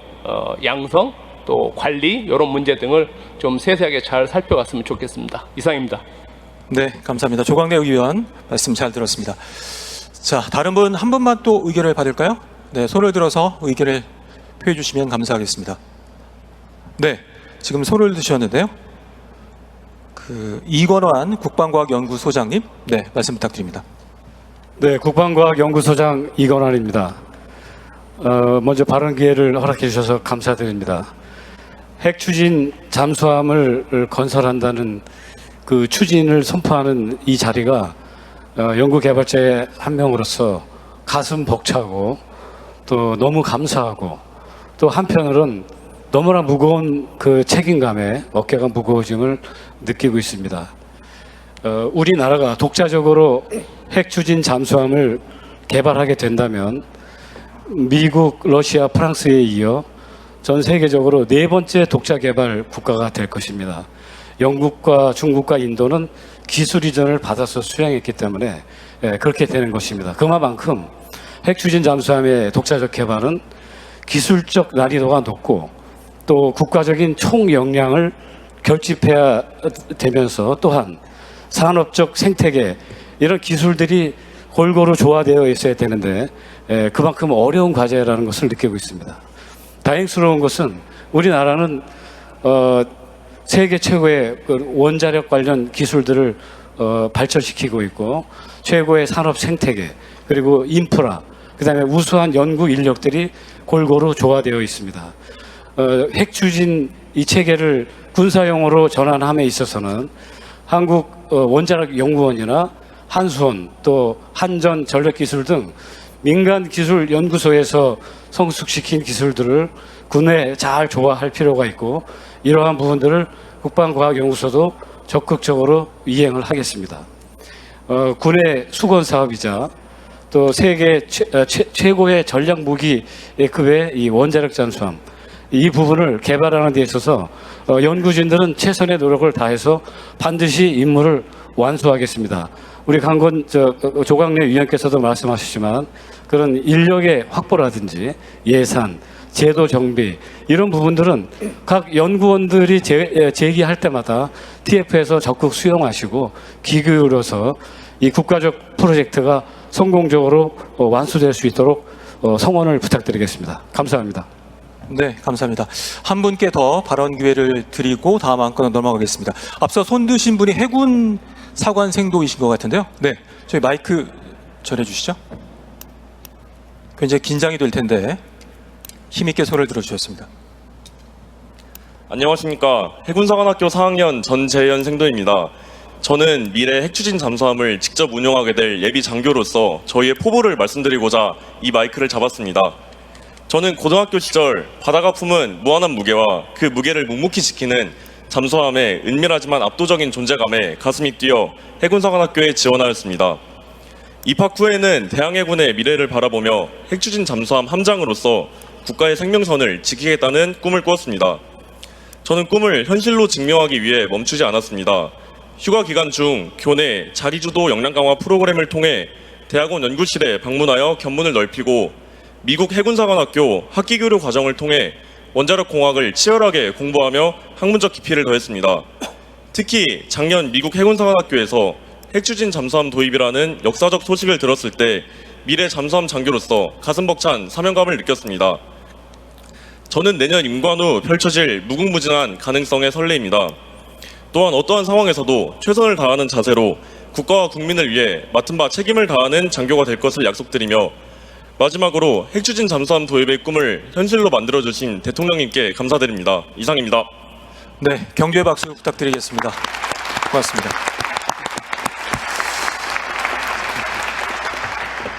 양성 또 관리 이런 문제 등을 좀 세세하게 잘 살펴봤으면 좋겠습니다. 이상입니다. 네, 감사합니다. 조광래 의원 말씀 잘 들었습니다. 자, 다른 분 한 분만 또 의견을 받을까요? 네, 손을 들어서 의견을 표해 주시면 감사하겠습니다. 네, 지금 손을 드셨는데요. 이건환 국방과학연구소장님, 네, 말씀 부탁드립니다. 네, 국방과학연구소장 이건환입니다. 먼저 발언 기회를 허락해 주셔서 감사드립니다. 핵추진 잠수함을 건설한다는 그 추진을 선포하는 이 자리가 연구개발자의 한 명으로서 가슴 벅차고 또 너무 감사하고, 또 한편으론 너무나 무거운 그 책임감에 어깨가 무거워짐을 느끼고 있습니다. 우리나라가 독자적으로 핵추진 잠수함을 개발하게 된다면 미국, 러시아, 프랑스에 이어 전 세계적으로 네 번째 독자 개발 국가가 될 것입니다. 영국과 중국과 인도는 기술 이전을 받아서 수행했기 때문에 그렇게 되는 것입니다. 그만큼 핵추진 잠수함의 독자적 개발은 기술적 난이도가 높고 또 국가적인 총 역량을 결집해야 되면서 또한 산업적 생태계 이런 기술들이 골고루 조화되어 있어야 되는데 그만큼 어려운 과제라는 것을 느끼고 있습니다. 다행스러운 것은 우리나라는 세계 최고의 원자력 관련 기술들을 발전시키고 있고 최고의 산업 생태계 그리고 인프라 그다음에 우수한 연구 인력들이 골고루 조화되어 있습니다. 핵추진 이 체계를 군사용으로 전환함에 있어서는 한국 원자력 연구원이나 한수원 또 한전 전력기술 등 민간 기술 연구소에서 성숙시킨 기술들을 군에 잘 조화할 필요가 있고 이러한 부분들을 국방과학연구소도 적극적으로 이행을 하겠습니다. 군의 수건 사업이자 또 세계 최고의 전략 무기급의 이 원자력 잠수함 이 부분을 개발하는 데 있어서 연구진들은 최선의 노력을 다해서 반드시 임무를 완수하겠습니다. 우리 강건 조광래 위원께서도 말씀하셨지만 그런 인력의 확보라든지 예산, 제도 정비 이런 부분들은 각 연구원들이 제기할 때마다 TF에서 적극 수용하시고 귀 기울여서 이 국가적 프로젝트가 성공적으로 완수될 수 있도록 성원을 부탁드리겠습니다. 감사합니다. 네, 감사합니다. 한 분께 더 발언 기회를 드리고 다음 안건으로 넘어가겠습니다. 앞서 손 드신 분이 해군 사관생도이신 것 같은데요. 네, 저희 마이크 전해주시죠. 굉장히 긴장이 될 텐데 힘있게 손을 들어주셨습니다. 안녕하십니까. 해군사관학교 4학년 전재현 생도입니다. 저는 미래 핵추진 잠수함을 직접 운용하게 될 예비 장교로서 저희의 포부를 말씀드리고자 이 마이크를 잡았습니다. 저는 고등학교 시절 바다가 품은 무한한 무게와 그 무게를 묵묵히 지키는 잠수함의 은밀하지만 압도적인 존재감에 가슴이 뛰어 해군사관학교에 지원하였습니다. 입학 후에는 대한해군의 미래를 바라보며 핵추진 잠수함 함장으로서 국가의 생명선을 지키겠다는 꿈을 꾸었습니다. 저는 꿈을 현실로 증명하기 위해 멈추지 않았습니다. 휴가 기간 중 교내 자리주도 역량 강화 프로그램을 통해 대학원 연구실에 방문하여 견문을 넓히고 미국 해군사관학교 학기교류 과정을 통해 원자력 공학을 치열하게 공부하며 학문적 깊이를 더했습니다. 특히 작년 미국 해군사관학교에서 핵추진 잠수함 도입이라는 역사적 소식을 들었을 때 미래 잠수함 장교로서 가슴 벅찬 사명감을 느꼈습니다. 저는 내년 임관 후 펼쳐질 무궁무진한 가능성에 설레입니다. 또한 어떠한 상황에서도 최선을 다하는 자세로 국가와 국민을 위해 맡은 바 책임을 다하는 장교가 될 것을 약속드리며 마지막으로 핵추진 잠수함 도입의 꿈을 현실로 만들어주신 대통령님께 감사드립니다. 이상입니다. 네, 격려의 박수 부탁드리겠습니다. 고맙습니다.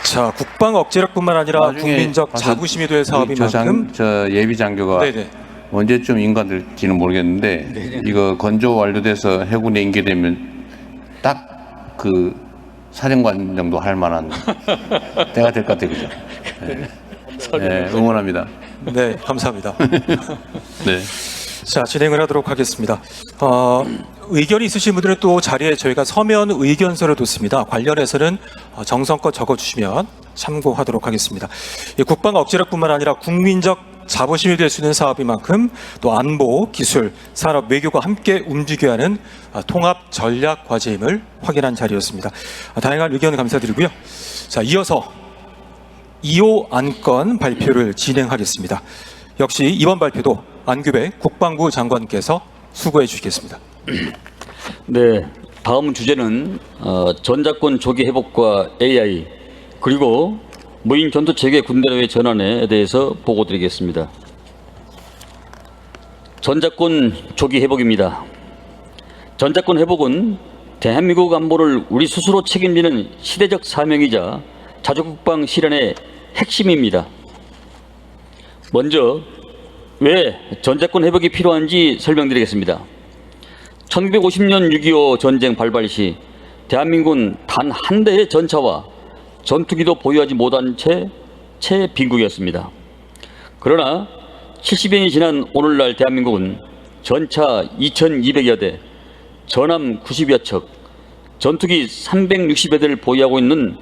자, 국방 억제력뿐만 아니라 국민적 자부심이 될 사업인 만큼 저 예비 장교가 네네. 언제쯤 인가될지는 모르겠는데 네네. 이거 건조 완료돼서 해군에 인계되면 딱 그 사령관 정도 할 만한 때가 될 것 같아요. 그죠? 네. 네, 응원합니다. 네, 감사합니다. 네. 자, 진행을 하도록 하겠습니다. 의견이 있으신 분들은 또 자리에 저희가 서면 의견서를 뒀습니다. 관련해서는 정성껏 적어주시면 참고하도록 하겠습니다. 국방 억제력뿐만 아니라 국민적 자부심이 될 수 있는 사업인 만큼 또 안보, 기술, 산업, 외교가 함께 움직여야 하는 통합 전략 과제임을 확인한 자리였습니다. 다양한 의견 감사드리고요. 자, 이어서 2호 안건 발표를 진행하겠습니다. 역시 이번 발표도 안규백 국방부 장관께서 수고해 주시겠습니다. 네, 다음 주제는 전자권 조기 회복과 AI 그리고 무인 전투 체계 군대로의 전환에 대해서 보고드리겠습니다. 전자권 조기 회복입니다. 전자권 회복은 대한민국 안보를 우리 스스로 책임지는 시대적 사명이자 자주국방 실현의 핵심입니다. 먼저 왜 전자권 회복이 필요한지 설명드리겠습니다. 1950년 6.25 전쟁 발발 시 대한민국은 단 한 대의 전차와 전투기도 보유하지 못한 채 빈국이었습니다. 그러나 70년이 지난 오늘날 대한민국은 전차 2200여 대, 전함 90여 척, 전투기 360여 대를 보유하고 있는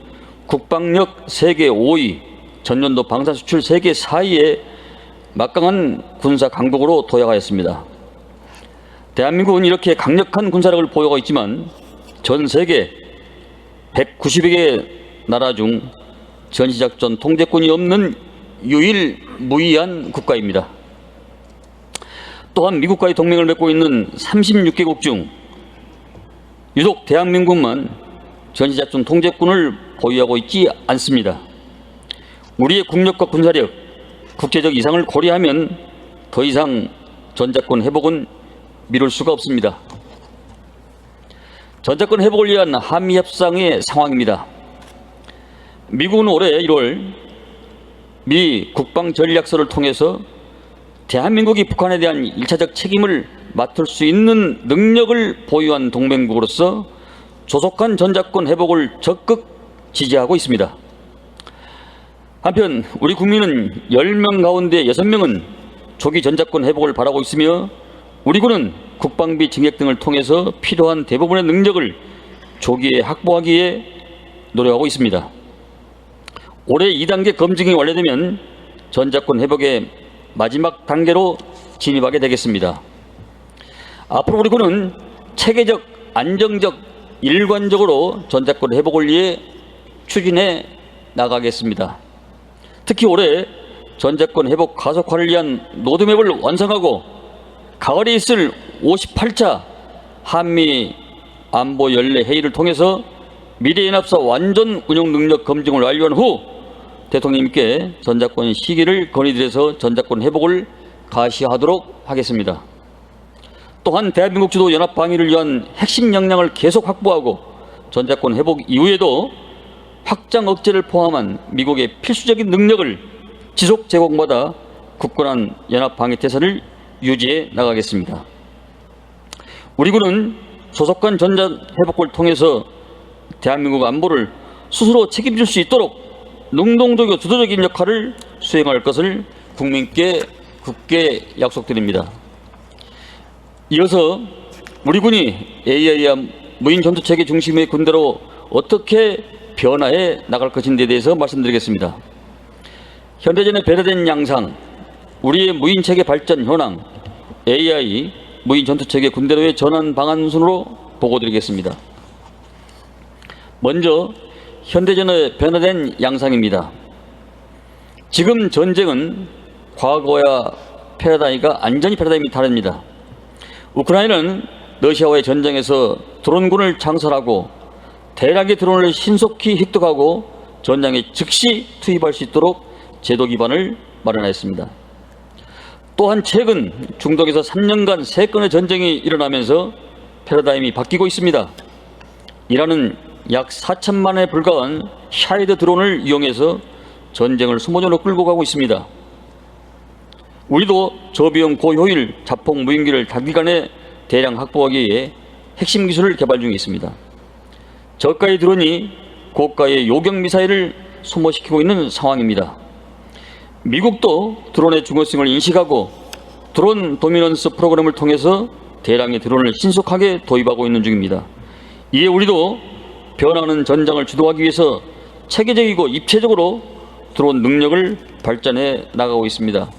국방력 세계 5위, 전년도 방산 수출 세계 4위의 막강한 군사 강국으로 도약하였습니다. 대한민국은 이렇게 강력한 군사력을 보유하고 있지만 전 세계 190여 개 나라 중 전시작전 통제권이 없는 유일무이한 국가입니다. 또한 미국과의 동맹을 맺고 있는 36개국 중 유독 대한민국만 전시작전 통제권을 보유하고 있지 않습니다. 우리의 국력과 군사력, 국제적 이상을 고려하면 더 이상 전작권 회복은 미룰 수가 없습니다. 전작권 회복을 위한 한미협상의 상황입니다. 미국은 올해 1월 미 국방전략서를 통해서 대한민국이 북한에 대한 1차적 책임을 맡을 수 있는 능력을 보유한 동맹국으로서 조속한 전작권 회복을 적극 지지하고 있습니다. 한편 우리 국민은 10명 가운데 6명은 조기 전작권 회복을 바라고 있으며 우리 군은 국방비 증액 등을 통해서 필요한 대부분의 능력을 조기에 확보하기에 노력하고 있습니다. 올해 2단계 검증이 완료되면 전작권 회복의 마지막 단계로 진입하게 되겠습니다. 앞으로 우리 군은 체계적, 안정적, 일관적으로 전작권 회복을 위해 추진해 나가겠습니다. 특히 올해 전작권 회복 가속화를 위한 로드맵을 완성하고 가을에 있을 58차 한미 안보 연례 회의를 통해서 미래연합사 완전 운용 능력 검증을 완료한 후 대통령님께 전작권 시기를 건의드려서 전작권 회복을 가시하도록 하겠습니다. 또한 대한민국 주도 연합 방위를 위한 핵심 역량을 계속 확보하고 전작권 회복 이후에도 확장 억제를 포함한 미국의 필수적인 능력을 지속 제공받아 굳건한 연합 방위 태세를 유지해 나가겠습니다. 우리 군은 조속한 전작 회복을 통해서 대한민국 안보를 스스로 책임질 수 있도록 능동적이고 주도적인 역할을 수행할 것을 국민께 굳게 약속드립니다. 이어서 우리 군이 AI와 무인 전투체계 중심의 군대로 어떻게 변화해 나갈 것인지에 대해서 말씀드리겠습니다. 현대전에 배려된 양상, 우리의 무인체계 발전 현황, AI 무인 전투체계 군대로의 전환 방안 순으로 보고드리겠습니다. 먼저 현대전의 변화된 양상입니다. 지금 전쟁은 과거와 패러다임이 다릅니다. 우크라이나는 러시아와의 전쟁에서 드론군을 창설하고 대량의 드론을 신속히 획득하고 전장에 즉시 투입할 수 있도록 제도 기반을 마련했습니다. 또한 최근 중동에서 3년간 3건의 전쟁이 일어나면서 패러다임이 바뀌고 있습니다. 이란은 약 4천만에 불과한 샤헤드 드론을 이용해서 전쟁을 수모전으로 끌고 가고 있습니다. 우리도 저비용 고효율 자폭 무인기를 단기간에 대량 확보하기 위해 핵심 기술을 개발 중에 있습니다. 저가의 드론이 고가의 요격 미사일을 소모시키고 있는 상황입니다. 미국도 드론의 중요성을 인식하고 드론 도미넌스 프로그램을 통해서 대량의 드론을 신속하게 도입하고 있는 중입니다. 이에 우리도 변화하는 전장을 주도하기 위해서 체계적이고 입체적으로 드론 능력을 발전해 나가고 있습니다.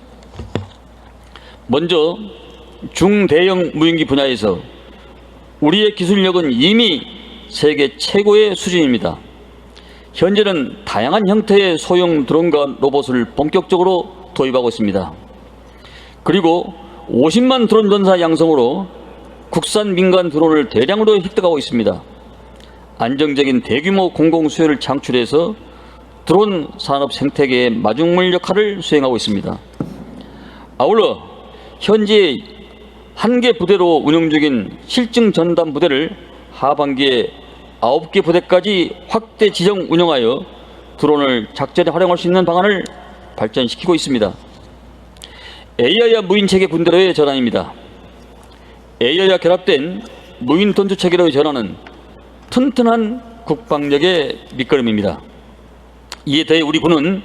먼저 중대형 무인기 분야에서 우리의 기술력은 이미 세계 최고의 수준입니다. 현재는 다양한 형태의 소형 드론과 로봇을 본격적으로 도입하고 있습니다. 그리고 50만 드론 전사 양성으로 국산 민간 드론을 대량으로 획득하고 있습니다. 안정적인 대규모 공공 수요를 창출해서 드론 산업 생태계의 마중물 역할을 수행하고 있습니다. 아울러 현재 1개 부대로 운영 중인 실증 전담 부대를 하반기에 9개 부대까지 확대 지정 운영하여 드론을 작전에 활용할 수 있는 방안을 발전시키고 있습니다. AI와 무인체계 군대로의 전환입니다. AI와 결합된 무인 전투체계로의 전환은 튼튼한 국방력의 밑거름입니다. 이에 대해 우리 군은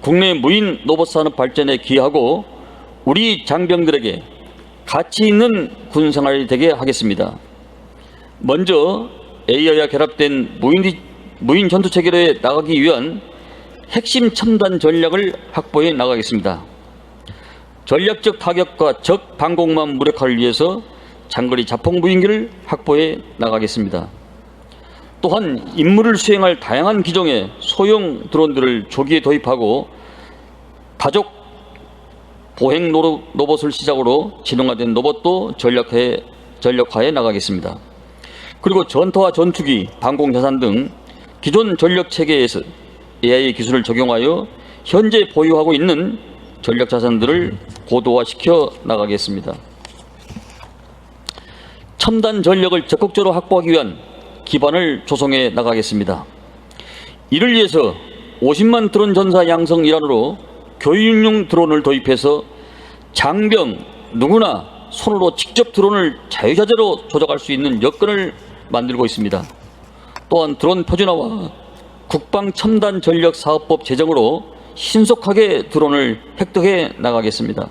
국내 무인 로봇 산업 발전에 기여하고 우리 장병들에게 가치 있는 군 생활이 되게 하겠습니다. 먼저 AI와 결합된 무인 전투 체계로 나가기 위한 핵심 첨단 전략을 확보해 나가겠습니다. 전략적 타격과 적 방공망 무력화를 위해서 장거리 자폭 무인기를 확보해 나가겠습니다. 또한 임무를 수행할 다양한 기종의 소형 드론들을 조기에 도입하고 다족 보행 로봇을 시작으로 지능화된 로봇도 전력화해 나가겠습니다. 그리고 전투와 전투기, 방공자산 등 기존 전력 체계에서 AI 기술을 적용하여 현재 보유하고 있는 전력 자산들을 고도화시켜 나가겠습니다. 첨단 전력을 적극적으로 확보하기 위한 기반을 조성해 나가겠습니다. 이를 위해서 50만 드론 전사 양성 일환으로 교육용 드론을 도입해서 장병 누구나 손으로 직접 드론을 자유자재로 조작할 수 있는 여건을 만들고 있습니다. 또한 드론 표준화와 국방 첨단 전력 사업법 제정으로 신속하게 드론을 획득해 나가겠습니다.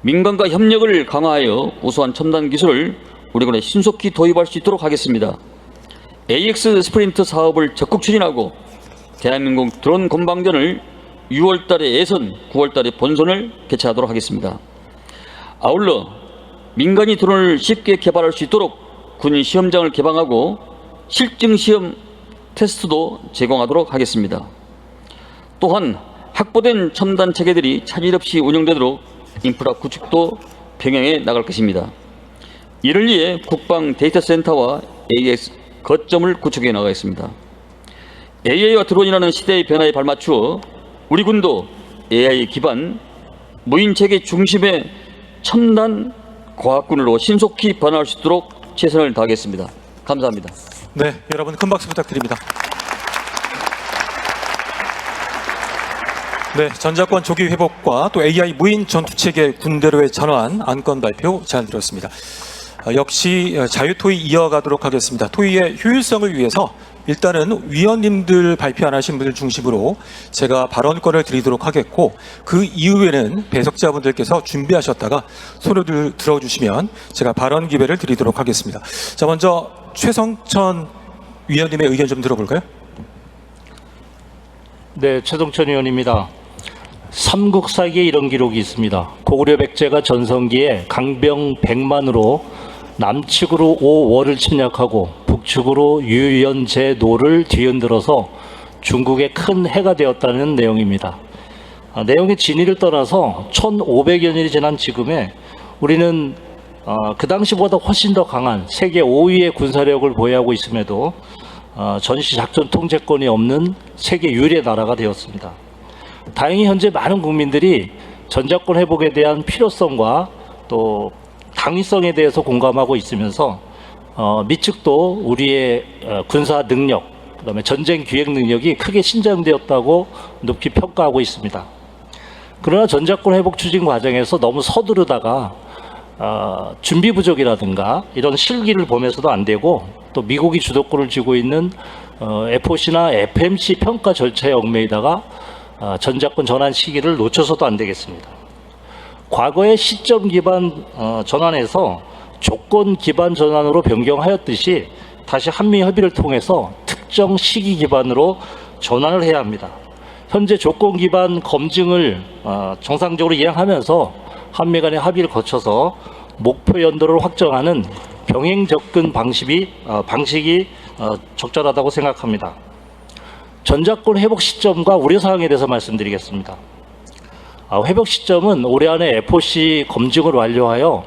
민간과 협력을 강화하여 우수한 첨단 기술을 우리 군에 신속히 도입할 수 있도록 하겠습니다. AX 스프린트 사업을 적극 추진하고 대한민국 드론 건방전을 6월달에 예선, 9월달에 본선을 개최하도록 하겠습니다. 아울러 민간이 드론을 쉽게 개발할 수 있도록 군인 시험장을 개방하고 실증 시험 테스트도 제공하도록 하겠습니다. 또한 확보된 첨단 체계들이 차질 없이 운영되도록 인프라 구축도 병행해 나갈 것입니다. 이를 위해 국방 데이터 센터와 AX 거점을 구축해 나가겠습니다. AI와 드론이라는 시대의 변화에 발맞추어 우리 군도 AI 기반 무인 체계 중심의 첨단 과학군으로 신속히 변화할 수 있도록 최선을 다하겠습니다. 감사합니다. 네, 여러분 큰 박수 부탁드립니다. 네, 전자권 조기 회복과 또 AI 무인 전투체계 군대로의 전환 안건 발표 잘 들었습니다. 역시 자유토의 이어가도록 하겠습니다. 토의의 효율성을 위해서 일단은 위원님들 발표 안 하신 분들 중심으로 제가 발언권을 드리도록 하겠고, 그 이후에는 배석자분들께서 준비하셨다가 손을 들어주시면 제가 발언 기회를 드리도록 하겠습니다. 자, 먼저 최성천 위원님의 의견 좀 들어볼까요? 네, 최성천 의원입니다. 삼국사기에 이런 기록이 있습니다. 고구려 백제가 전성기에 강병 100만으로 남측으로 오월을 침략하고 북측으로 유연제노를 뒤흔들어서 중국에 큰 해가 되었다는 내용입니다. 내용의 진위를 떠나서 1500여 년이 지난 지금에 우리는 그 당시보다 훨씬 더 강한 세계 5위의 군사력을 보유하고 있음에도 전시 작전 통제권이 없는 세계 유일의 나라가 되었습니다. 다행히 현재 많은 국민들이 전자권 회복에 대한 필요성과 또 당위성에 대해서 공감하고 있으면서 미측도 우리의 군사 능력, 그다음에 전쟁 기획 능력이 크게 신장되었다고 높이 평가하고 있습니다. 그러나 전자권 회복 추진 과정에서 너무 서두르다가 준비 부족이라든가 이런 실기를 보면서도 안 되고, 또 미국이 주도권을 쥐고 있는 FOC나 FMC 평가 절차에 얽매이다가 전자권 전환 시기를 놓쳐서도 안 되겠습니다. 과거의 시점 기반 전환에서 조건 기반 전환으로 변경하였듯이 다시 한미 협의를 통해서 특정 시기 기반으로 전환을 해야 합니다. 현재 조건 기반 검증을 정상적으로 이행하면서 한미 간의 합의를 거쳐서 목표 연도를 확정하는 병행 접근 방식이 적절하다고 생각합니다. 전자권 회복 시점과 우려사항에 대해서 말씀드리겠습니다. 회복 시점은 올해 안에 FOC 검증을 완료하여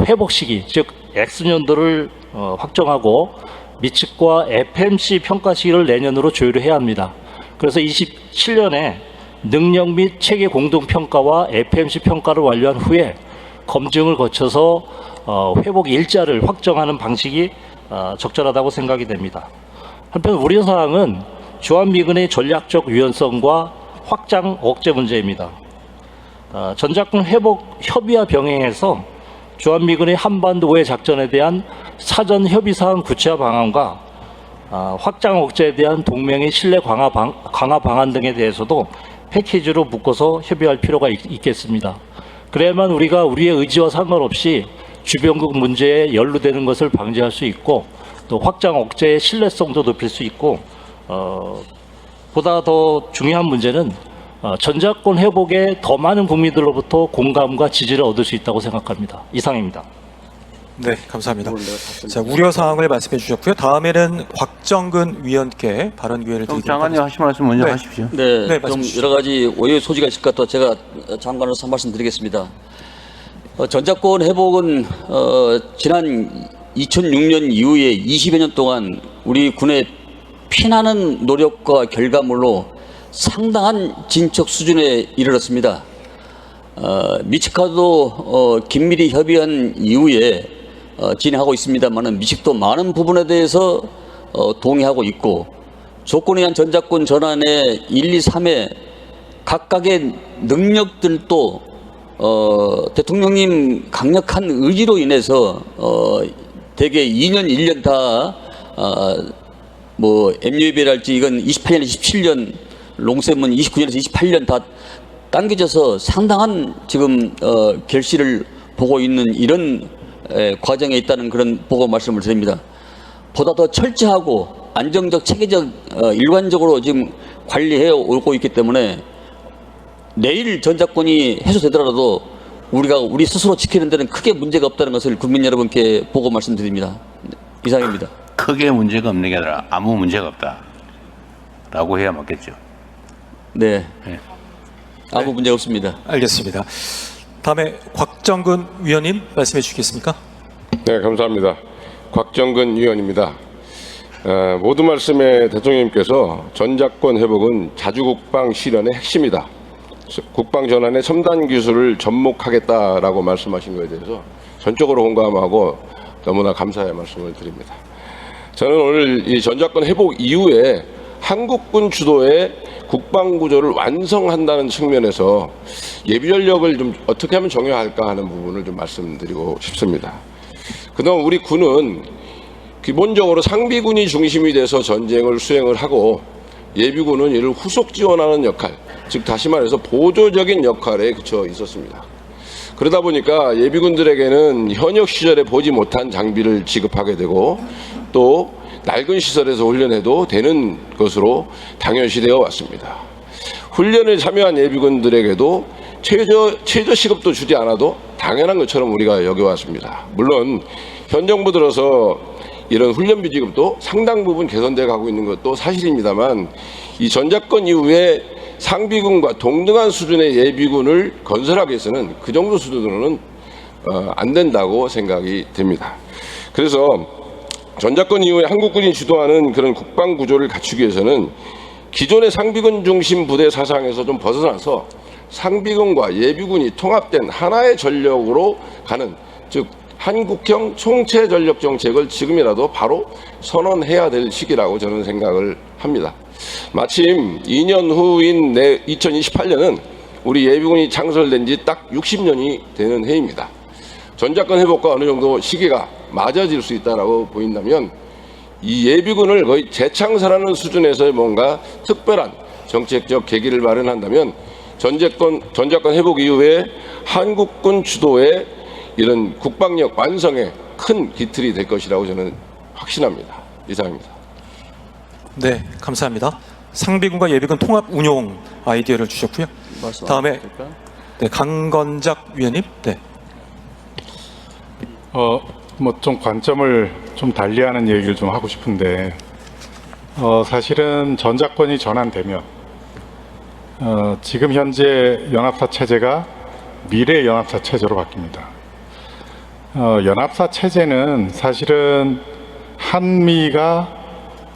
회복 시기, 즉 X년도를 확정하고 미측과 FMC 평가 시기를 내년으로 조율을 해야 합니다. 그래서 27년에 능력 및 체계 공동평가와 FMC 평가를 완료한 후에 검증을 거쳐서 회복 일자를 확정하는 방식이 적절하다고 생각이 됩니다. 한편 우려사항은 주한미군의 전략적 유연성과 확장 억제 문제입니다. 전자권 회복 협의와 병행해서 주한미군의 한반도의 작전에 대한 사전 협의사항 구체화 방안과 확장 억제에 대한 동맹의 신뢰 강화 방안 등에 대해서도 패키지로 묶어서 협의할 필요가 있겠습니다. 그래야만 우리가 우리의 의지와 상관없이 주변국 문제에 연루되는 것을 방지할 수 있고 또 확장 억제의 신뢰성도 높일 수 있고 보다 더 중요한 문제는 전작권 회복에 더 많은 국민들로부터 공감과 지지를 얻을 수 있다고 생각합니다. 이상입니다. 네, 감사합니다. 자, 우려 사항을 말씀해 주셨고요. 다음에는 곽정근 위원께 발언 기회를 그럼 드리도록 장관님 하신 말씀 먼저 네. 하십시오. 네, 네, 좀 말씀 주시죠. 여러 가지 오해의 소지가 있을 것 같아 제가 장관으로서 한 말씀 드리겠습니다. 전작권 회복은 지난 2006년 이후에 20여 년 동안 우리 군의 피나는 노력과 결과물로 상당한 진척 수준에 이르렀습니다. 미측과도 긴밀히 협의한 이후에 진행하고 있습니다만 미측도 많은 부분에 대해서 동의하고 있고 조건에 의한 전작권 전환의 1, 2, 3의 각각의 능력들도 대통령님 강력한 의지로 인해서 대개 2년, 1년 다 MUAB랄지 이건 28년, 27년, 롱셈은 29년에서 28년 다 당겨져서 상당한 지금 결실을 보고 있는 이런 과정에 있다는 그런 보고 말씀을 드립니다. 보다 더 철저하고 안정적, 체계적, 일관적으로 지금 관리해 오고 있기 때문에 내일 전작권이 해소되더라도 우리가 우리 스스로 지키는 데는 크게 문제가 없다는 것을 국민 여러분께 보고 말씀드립니다. 이상입니다. 크게 문제가 없는 게 아니라 아무 문제가 없다라고 해야 맞겠죠. 네. 네. 아무 문제 없습니다. 알겠습니다. 다음에 곽정근 위원님 말씀해 주시겠습니까? 네, 감사합니다. 곽정근 위원입니다. 모든 말씀에 대통령님께서 전작권 회복은 자주국방 실현의 핵심이다. 국방 전환의 첨단 기술을 접목하겠다라고 말씀하신 것에 대해서 전적으로 공감하고 너무나 감사의 말씀을 드립니다. 저는 오늘 이 전작권 회복 이후에 한국군 주도의 국방 구조를 완성한다는 측면에서 예비 전력을 좀 어떻게 하면 정해할까 하는 부분을 좀 말씀드리고 싶습니다. 그동안 우리 군은 기본적으로 상비군이 중심이 돼서 전쟁을 수행을 하고 예비군은 이를 후속 지원하는 역할, 즉 다시 말해서 보조적인 역할에 그쳐 있었습니다. 그러다 보니까 예비군들에게는 현역 시절에 보지 못한 장비를 지급하게 되고 또 낡은 시설에서 훈련해도 되는 것으로 당연시되어 왔습니다. 훈련에 참여한 예비군들에게도 최저 시급도 주지 않아도 당연한 것처럼 우리가 여겨왔습니다. 물론 현 정부 들어서 이런 훈련비 지급도 상당 부분 개선되어 가고 있는 것도 사실입니다만 이 전작권 이후에 상비군과 동등한 수준의 예비군을 건설하기 위해서는 그 정도 수준으로는 안 된다고 생각이 됩니다. 그래서 전작권 이후에 한국군이 주도하는 그런 국방 구조를 갖추기 위해서는 기존의 상비군 중심 부대 사상에서 좀 벗어나서 상비군과 예비군이 통합된 하나의 전력으로 가는, 즉 한국형 총체 전력 정책을 지금이라도 바로 선언해야 될 시기라고 저는 생각을 합니다. 마침 2년 후인 2028년은 우리 예비군이 창설된 지 딱 60년이 되는 해입니다. 전작권 회복과 어느 정도 시기가 맞아질 수 있다고 보인다면 이 예비군을 거의 재창설하는 수준에서의 뭔가 특별한 정책적 계기를 마련한다면 전작권 회복 이후에 한국군 주도의 이런 국방력 완성에 큰 기틀이 될 것이라고 저는 확신합니다. 이상입니다. 네, 감사합니다. 상비군과 예비군 통합 운용 아이디어를 주셨고요. 다음에 네, 강건작 위원님. 네. 좀 관점을 좀 달리하는 얘기를 좀 하고 싶은데, 사실은 전작권이 전환되면 지금 현재 연합사 체제가 미래 연합사 체제로 바뀝니다. 연합사 체제는 사실은 한미가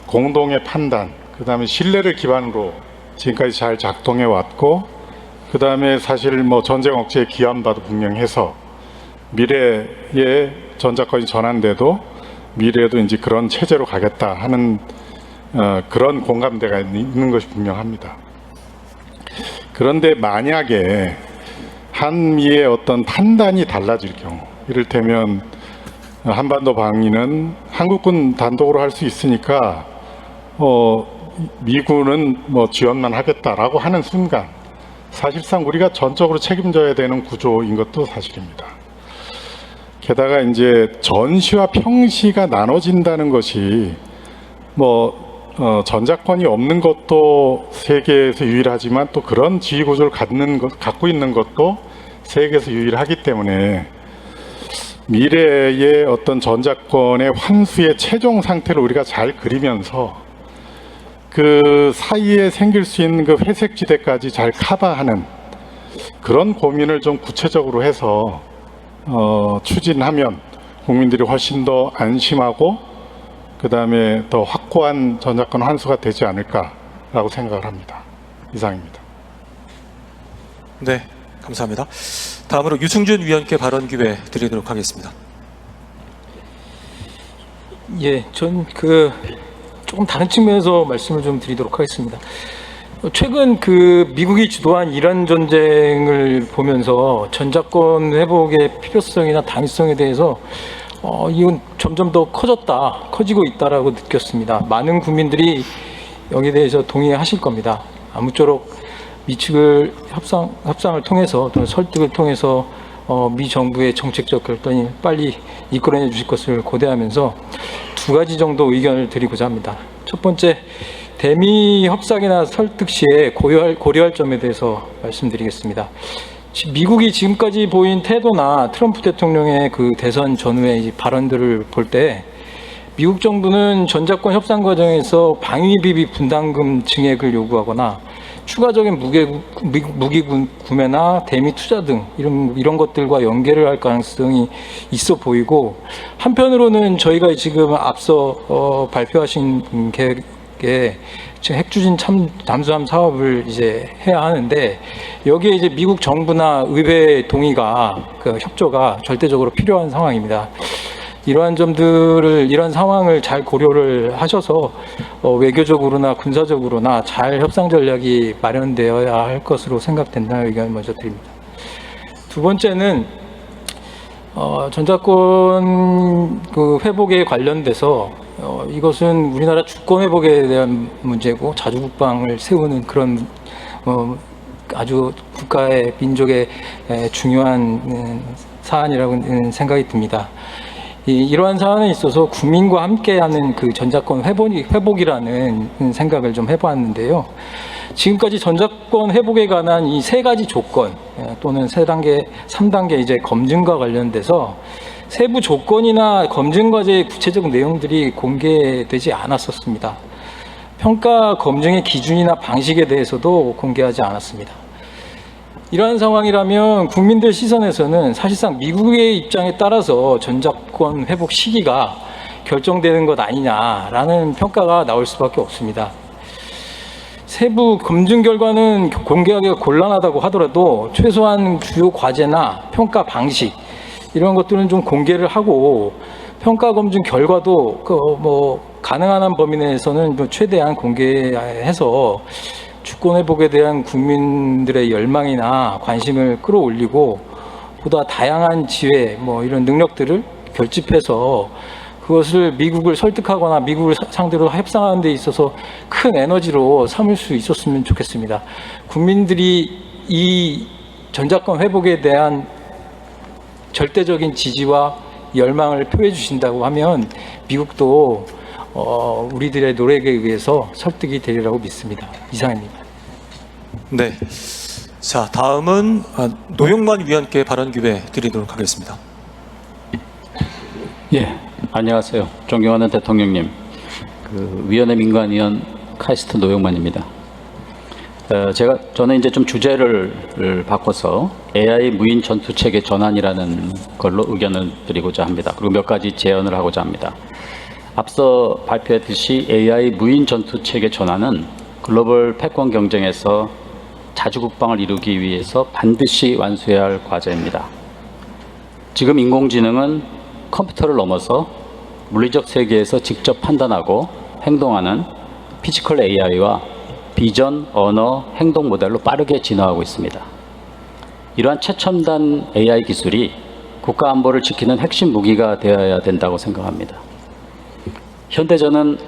공동의 판단, 그 다음에 신뢰를 기반으로 지금까지 잘 작동해 왔고, 그 다음에 사실 전쟁 억제의 기한바도 분명해서 미래에 전작권이 전환돼도 미래에도 이제 그런 체제로 가겠다 하는 그런 공감대가 있는 것이 분명합니다. 그런데 만약에 한미의 어떤 판단이 달라질 경우, 이를테면 한반도 방위는 한국군 단독으로 할 수 있으니까 미군은 지원만 하겠다라고 하는 순간 사실상 우리가 전적으로 책임져야 되는 구조인 것도 사실입니다. 게다가 이제 전시와 평시가 나눠진다는 것이 전자권이 없는 것도 세계에서 유일하지만 또 그런 지위 구조를 갖고 있는 것도 세계에서 유일하기 때문에 미래의 어떤 전자권의 환수의 최종 상태를 우리가 잘 그리면서 그 사이에 생길 수 있는 그 회색 지대까지 잘 커버하는 그런 고민을 좀 구체적으로 해서 추진하면 국민들이 훨씬 더 안심하고 그 다음에 더 확고한 전자권 환수가 되지 않을까라고 생각을 합니다. 이상입니다. 네, 감사합니다. 다음으로 유승준 위원께 발언 기회 드리도록 하겠습니다. 예, 전 조금 다른 측면에서 말씀을 좀 드리도록 하겠습니다. 최근 미국이 주도한 이란 전쟁을 보면서 전자권 회복의 필요성이나 당위성에 대해서 이건 점점 더 커지고 있다라고 느꼈습니다. 많은 국민들이 여기에 대해서 동의하실 겁니다. 아무쪼록 미측을 협상을 통해서 또는 설득을 통해서 미 정부의 정책적 결단이 빨리 이끌어내 주실 것을 고대하면서 두 가지 정도 의견을 드리고자 합니다. 첫 번째, 대미 협상이나 설득 시에 고려할 점에 대해서 말씀드리겠습니다. 미국이 지금까지 보인 태도나 트럼프 대통령의 대선 전후의 발언들을 볼 때 미국 정부는 전자권 협상 과정에서 방위비비 분담금 증액을 요구하거나 추가적인 무기 구매나 대미 투자 등 이런 것들과 연계를 할 가능성이 있어 보이고, 한편으로는 저희가 지금 앞서 발표하신 계획에 지금 핵추진 잠수함 사업을 이제 해야 하는데, 여기에 이제 미국 정부나 의회 동의가 협조가 절대적으로 필요한 상황입니다. 이러한 상황을 잘 고려를 하셔서 외교적으로나 군사적으로나 잘 협상 전략이 마련되어야 할 것으로 생각된다는 의견을 먼저 드립니다. 두 번째는 전자권 회복에 관련돼서 이것은 우리나라 주권 회복에 대한 문제고 자주국방을 세우는 그런 아주 국가의 민족의 중요한 사안이라고 생각이 듭니다. 이러한 사안에 있어서 국민과 함께하는 전자권 회복이라는 생각을 좀 해보았는데요. 지금까지 전자권 회복에 관한 이 세 가지 조건 또는 3단계 이제 검증과 관련돼서 세부 조건이나 검증 과제의 구체적 내용들이 공개되지 않았었습니다. 평가 검증의 기준이나 방식에 대해서도 공개하지 않았습니다. 이러한 상황이라면 국민들 시선에서는 사실상 미국의 입장에 따라서 전자권 회복 시기가 결정되는 것 아니냐라는 평가가 나올 수밖에 없습니다. 세부 검증 결과는 공개하기가 곤란하다고 하더라도 최소한 주요 과제나 평가 방식 이런 것들은 좀 공개를 하고, 평가 검증 결과도 가능한 한 범위 내에서는 최대한 공개해서 주권 회복에 대한 국민들의 열망이나 관심을 끌어올리고 보다 다양한 지혜 이런 능력들을 결집해서 그것을 미국을 설득하거나 미국을 상대로 협상하는 데 있어서 큰 에너지로 삼을 수 있었으면 좋겠습니다. 국민들이 이 전자권 회복에 대한 절대적인 지지와 열망을 표해 주신다고 하면 미국도 우리들의 노력에 의해서 설득이 되리라고 믿습니다. 이상입니다. 네. 자, 다음은 노영만 위원께 발언 기회 드리도록 하겠습니다. 예, 안녕하세요. 존경하는 대통령님, 위원회 민관위원 카이스트 노영만입니다. 저는 이제 좀 주제를 바꿔서 AI 무인 전투 체계 전환이라는 걸로 의견을 드리고자 합니다. 그리고 몇 가지 제언을 하고자 합니다. 앞서 발표했듯이 AI 무인 전투 체계 전환은 글로벌 패권 경쟁에서 자주국방을 이루기 위해서 반드시 완수해야 할 과제입니다. 지금 인공지능은 컴퓨터를 넘어서 물리적 세계에서 직접 판단하고 행동하는 피지컬 AI와 비전, 언어, 행동 모델로 빠르게 진화하고 있습니다. 이러한 최첨단 AI 기술이 국가 안보를 지키는 핵심 무기가 되어야 된다고 생각합니다. 현대전은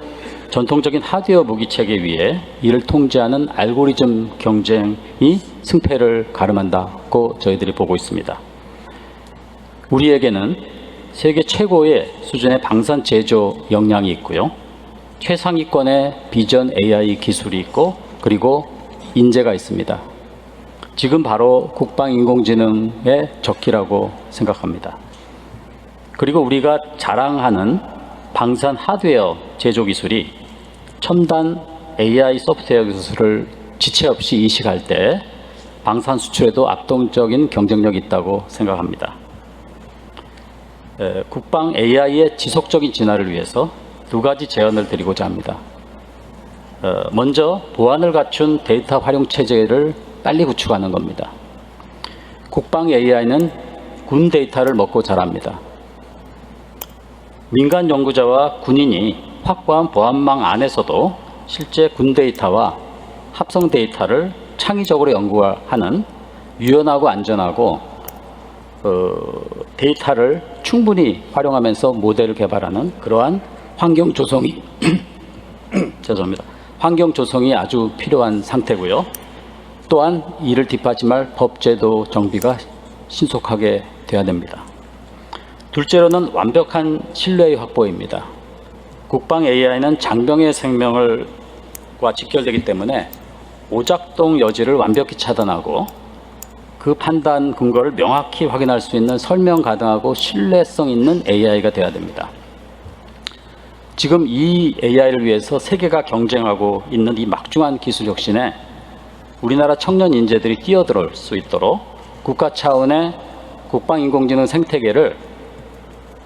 전통적인 하드웨어 무기 체계 위에 이를 통제하는 알고리즘 경쟁이 승패를 가름한다고 저희들이 보고 있습니다. 우리에게는 세계 최고의 수준의 방산 제조 역량이 있고요. 최상위권의 비전 AI 기술이 있고 그리고 인재가 있습니다. 지금 바로 국방인공지능의 적기라고 생각합니다. 그리고 우리가 자랑하는 방산 하드웨어 제조 기술이 첨단 AI 소프트웨어 기술을 지체 없이 이식할 때 방산 수출에도 압도적인 경쟁력이 있다고 생각합니다. 국방 AI의 지속적인 진화를 위해서 두 가지 제안을 드리고자 합니다. 먼저 보안을 갖춘 데이터 활용 체제를 빨리 구축하는 겁니다. 국방 AI는 군 데이터를 먹고 자랍니다. 민간 연구자와 군인이 확보한 보안망 안에서도 실제 군 데이터와 합성 데이터를 창의적으로 연구하는 유연하고 안전하고 데이터를 충분히 활용하면서 모델을 개발하는 그러한 환경 조성이 죄송합니다. 환경 조성이 아주 필요한 상태고요. 또한 이를 뒷받침할 법제도 정비가 신속하게 돼야 됩니다. 둘째로는 완벽한 신뢰의 확보입니다. 국방 AI는 장병의 생명과 직결되기 때문에 오작동 여지를 완벽히 차단하고 그 판단 근거를 명확히 확인할 수 있는 설명 가능하고 신뢰성 있는 AI가 돼야 됩니다. 지금 이 AI를 위해서 세계가 경쟁하고 있는 이 막중한 기술 혁신에 우리나라 청년 인재들이 뛰어들 수 있도록 국가 차원의 국방인공지능 생태계를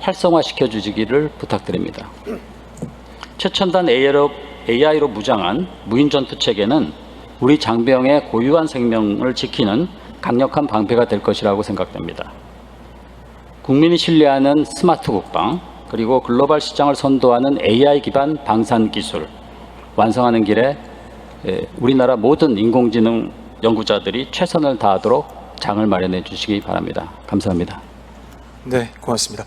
활성화시켜 주시기를 부탁드립니다. 최첨단 AI로 무장한 무인전투체계는 우리 장병의 고유한 생명을 지키는 강력한 방패가 될 것이라고 생각됩니다. 국민이 신뢰하는 스마트 국방, 그리고 글로벌 시장을 선도하는 AI 기반 방산 기술 완성하는 길에 우리나라 모든 인공지능 연구자들이 최선을 다하도록 장을 마련해 주시기 바랍니다. 감사합니다. 네, 고맙습니다.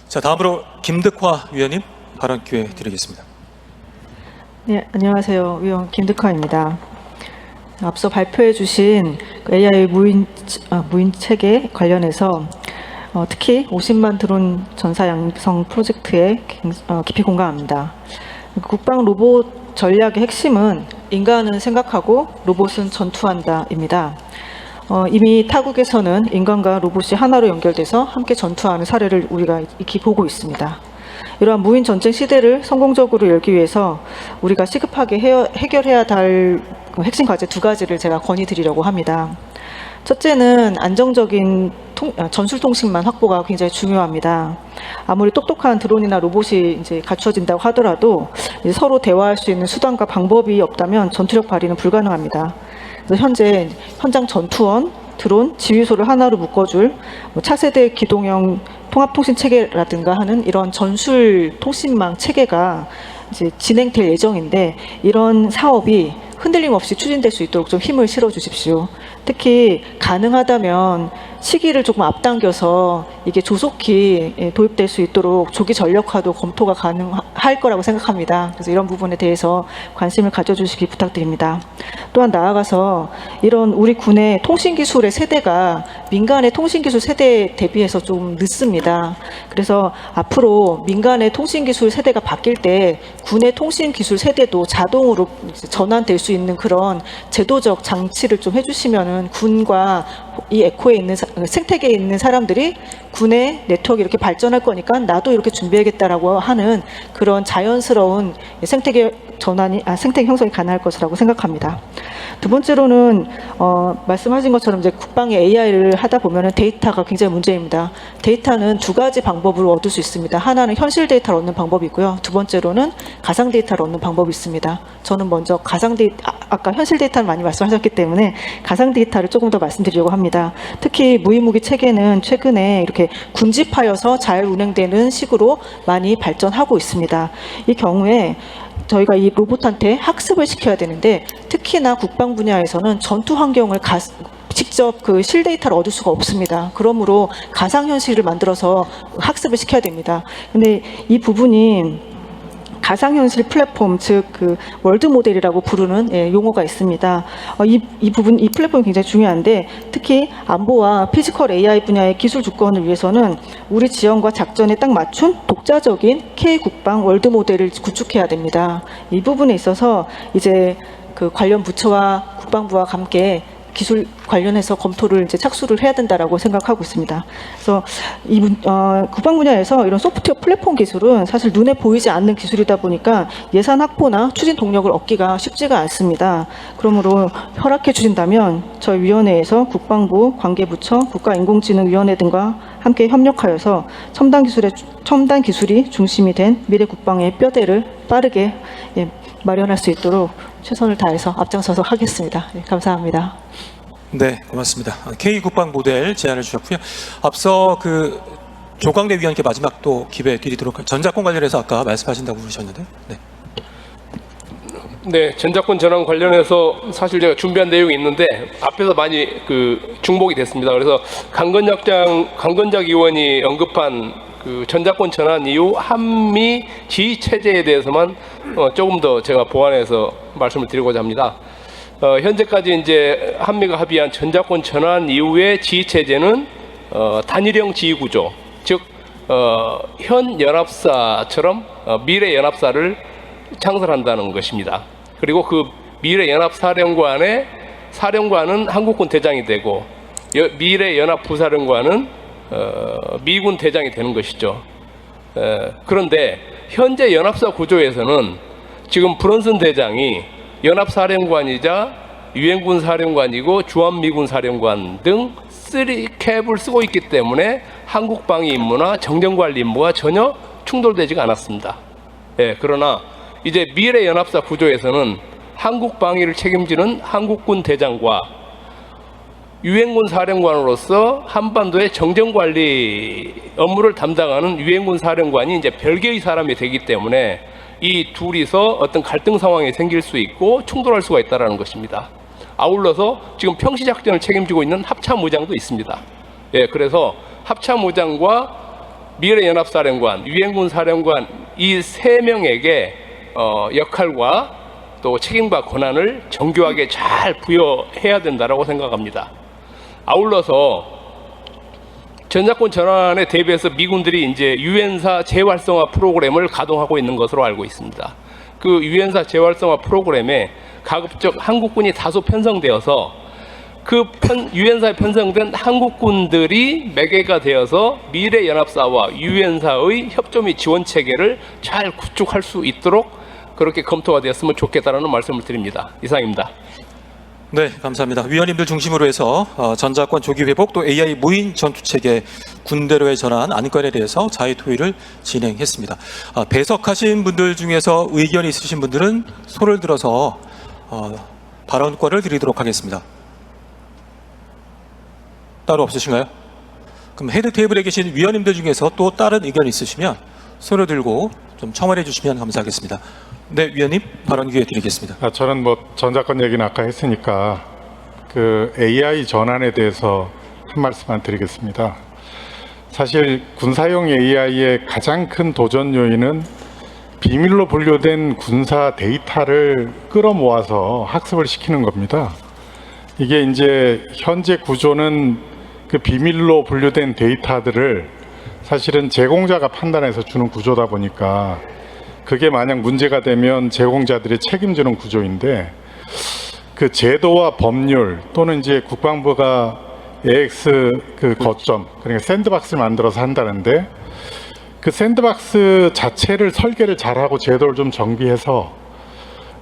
자, 다음으로 김득화 위원님 발언 기회 드리겠습니다. 네, 안녕하세요. 위원 김득화입니다. 앞서 발표해 주신 AI 무인 체계 관련해서 특히 50만 드론 전사 양성 프로젝트에 깊이 공감합니다. 국방 로봇 전략의 핵심은 인간은 생각하고 로봇은 전투한다입니다. 이미 타국에서는 인간과 로봇이 하나로 연결돼서 함께 전투하는 사례를 우리가 익히 보고 있습니다. 이러한 무인 전쟁 시대를 성공적으로 열기 위해서 우리가 시급하게 해결해야 할 핵심 과제 두 가지를 제가 건의드리려고 합니다. 첫째는 안정적인 전술통신망 확보가 굉장히 중요합니다. 아무리 똑똑한 드론이나 로봇이 이제 갖춰진다고 하더라도 이제 서로 대화할 수 있는 수단과 방법이 없다면 전투력 발휘는 불가능합니다. 그래서 현재 현장 전투원, 드론, 지휘소를 하나로 묶어줄 차세대 기동형 통합통신 체계라든가 하는 이런 전술 통신망 체계가 이제 진행될 예정인데 이런 사업이 흔들림 없이 추진될 수 있도록 좀 힘을 실어 주십시오. 특히 가능하다면 시기를 조금 앞당겨서 이게 조속히 도입될 수 있도록 조기 전력화도 검토가 가능할 거라고 생각합니다. 그래서 이런 부분에 대해서 관심을 가져주시기 부탁드립니다. 또한 나아가서 이런 우리 군의 통신기술의 세대가 민간의 통신기술 세대에 대비해서 좀 늦습니다. 그래서 앞으로 민간의 통신기술 세대가 바뀔 때 군의 통신기술 세대도 자동으로 전환될 수 있는 그런 제도적 장치를 좀 해주시면은 군과 이 에코에 있는 생태계에 있는 사람들이 군의 네트워크 이렇게 발전할 거니까 나도 이렇게 준비해야겠다라고 하는 그런 자연스러운 생태계 생태계 형성이 가능할 것이라고 생각합니다. 두 번째로는 말씀하신 것처럼 이제 국방의 AI를 하다 보면은 데이터가 굉장히 문제입니다. 데이터는 두 가지 방법으로 얻을 수 있습니다. 하나는 현실 데이터를 얻는 방법이고요. 두 번째로는 가상 데이터를 얻는 방법이 있습니다. 저는 먼저 가상 데이터, 아까 현실 데이터를 많이 말씀하셨기 때문에 가상 데이터를 조금 더 말씀드리려고 합니다. 특히 무인무기 체계는 최근에 이렇게 군집하여서 잘 운행되는 식으로 많이 발전하고 있습니다. 이 경우에 저희가 이 로봇한테 학습을 시켜야 되는데 특히나 국방 분야에서는 전투 환경을 직접 그 실데이터를 얻을 수가 없습니다. 그러므로 가상현실을 만들어서 학습을 시켜야 됩니다. 근데 이 부분이 가상현실 플랫폼, 즉 그 월드 모델이라고 부르는 용어가 있습니다. 이 부분, 이 플랫폼이 굉장히 중요한데, 특히 안보와 피지컬 AI 분야의 기술 주권을 위해서는 우리 지형과 작전에 딱 맞춘 독자적인 K-국방 월드 모델을 구축해야 됩니다. 이 부분에 있어서 이제 그 관련 부처와 국방부와 함께 기술 관련해서 검토를 이제 착수를 해야 된다라고 생각하고 있습니다. 그래서 국방 분야에서 이런 소프트웨어 플랫폼 기술은 사실 눈에 보이지 않는 기술이다 보니까 예산 확보나 추진 동력을 얻기가 쉽지가 않습니다. 그러므로 허락해 주신다면 저희 위원회에서 국방부, 관계부처, 국가인공지능위원회 등과 함께 협력하여서 첨단 기술이 중심이 된 미래 국방의 뼈대를 빠르게 마련할 수 있도록 최선을 다해서 앞장서서 하겠습니다. 감사합니다. 네, 고맙습니다. K-국방 모델 제안을 주셨고요. 앞서 그 조광래 위원께 마지막 또 기회 드리도록 전작권 관련해서 아까 말씀하신다고 그러셨는데. 네. 네, 전작권 전환 관련해서 사실 제가 준비한 내용이 있는데 앞에서 많이 중복이 됐습니다. 그래서 강건작 의원이 언급한 그 전작권 전환 이후 한미 지휘 체제에 대해서만 조금 더 제가 보완해서 말씀을 드리고자 합니다. 현재까지 이제 한미가 합의한 전작권 전환 이후의 지휘 체제는 단일형 지휘 구조, 즉 현 연합사처럼 미래 연합사를 창설한다는 것입니다. 그리고 그 미래 연합사령관의 사령관은 한국군 대장이 되고 미래 연합 부사령관은 미군 대장이 되는 것이죠. 그런데 현재 연합사 구조에서는 지금 브런슨 대장이 연합사령관이자 유엔군 사령관이고 주한미군 사령관 등 3캡을 쓰고 있기 때문에 한국방위 임무나 정전관리 임무와 전혀 충돌되지가 않았습니다. 그러나 이제 미래 연합사 구조에서는 한국방위를 책임지는 한국군 대장과 유엔군 사령관으로서 한반도의 정전관리 업무를 담당하는 유엔군 사령관이 이제 별개의 사람이 되기 때문에 이 둘이서 어떤 갈등 상황이 생길 수 있고 충돌할 수가 있다는 것입니다. 아울러서 지금 평시작전을 책임지고 있는 합참의장도 있습니다. 그래서 합참의장과 미래연합사령관, 유엔군 사령관 이 세 명에게 역할과 또 책임과 권한을 정교하게 잘 부여해야 된다고 생각합니다. 아울러서 전작권 전환에 대비해서 미군들이 이제 유엔사 재활성화 프로그램을 가동하고 있는 것으로 알고 있습니다. 그 유엔사 재활성화 프로그램에 가급적 한국군이 다소 편성되어서 그 유엔사에 편성된 한국군들이 매개가 되어서 미래연합사와 유엔사의 협조 및 지원 체계를 잘 구축할 수 있도록 그렇게 검토가 되었으면 좋겠다는 말씀을 드립니다. 이상입니다. 네, 감사합니다. 위원님들 중심으로 해서 전작권 조기 회복 또 AI 무인 전투체계 군대로의 전환 안건에 대해서 자유토의를 진행했습니다. 배석하신 분들 중에서 의견이 있으신 분들은 손을 들어서 발언권을 드리도록 하겠습니다. 따로 없으신가요? 그럼 헤드 테이블에 계신 위원님들 중에서 또 다른 의견이 있으시면 손을 들고 좀 첨언해 주시면 감사하겠습니다. 네, 위원님 발언 기회 드리겠습니다. 저는 뭐 전작권 얘기는 아까 했으니까 그 AI 전환에 대해서 한 말씀만 드리겠습니다. 사실 군사용 AI의 가장 큰 도전 요인은 비밀로 분류된 군사 데이터를 끌어모아서 학습을 시키는 겁니다. 이게 이제 현재 구조는 그 비밀로 분류된 데이터들을 사실은 제공자가 판단해서 주는 구조다 보니까 그게 만약 문제가 되면 제공자들이 책임지는 구조인데 그 제도와 법률 또는 이제 국방부가 AX 그 거점 그러니까 샌드박스를 만들어서 한다는데 그 샌드박스 자체를 설계를 잘하고 제도를 좀 정비해서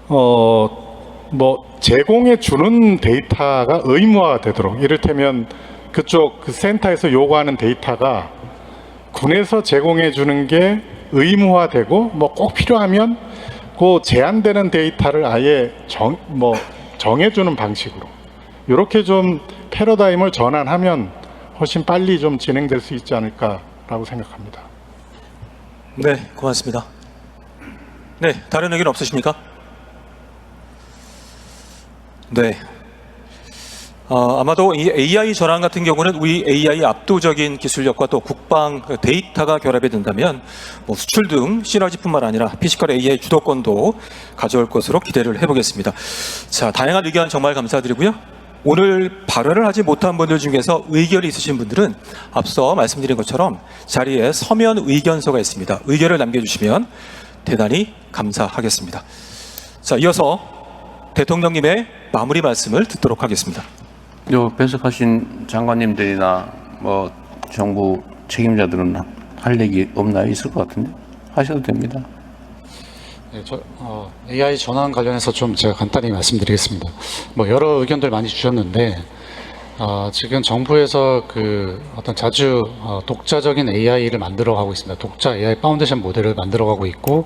뭐 제공해 주는 데이터가 의무화가 되도록 이를테면 그쪽 그 센터에서 요구하는 데이터가 군에서 제공해 주는 게 의무화되고 뭐 꼭 필요하면 그 제한되는 데이터를 아예 정해주는 방식으로 이렇게 좀 패러다임을 전환하면 훨씬 빨리 좀 진행될 수 있지 않을까라고 생각합니다. 네, 고맙습니다. 네, 다른 의견 없으십니까? 네. 아마도 이 AI 전환 같은 경우는 우리 AI 압도적인 기술력과 또 국방 데이터가 결합이 된다면 뭐 수출 등 시너지뿐만 아니라 피지컬 AI 주도권도 가져올 것으로 기대를 해보겠습니다. 자, 다양한 의견 정말 감사드리고요. 오늘 발언을 하지 못한 분들 중에서 의견이 있으신 분들은 앞서 말씀드린 것처럼 자리에 서면 의견서가 있습니다. 의견을 남겨주시면 대단히 감사하겠습니다. 자, 이어서 대통령님의 마무리 말씀을 듣도록 하겠습니다. 요 배석하신 장관님들이나 뭐 정부 책임자들은 할 얘기 없나요? 있을 것 같은데 하셔도 됩니다. 네, AI 전환 관련해서 좀 제가 간단히 말씀드리겠습니다. 뭐 여러 의견들 많이 주셨는데 지금 정부에서 그 어떤 자주 독자적인 AI를 만들어가고 있습니다. 독자 AI 파운데이션 모델을 만들어가고 있고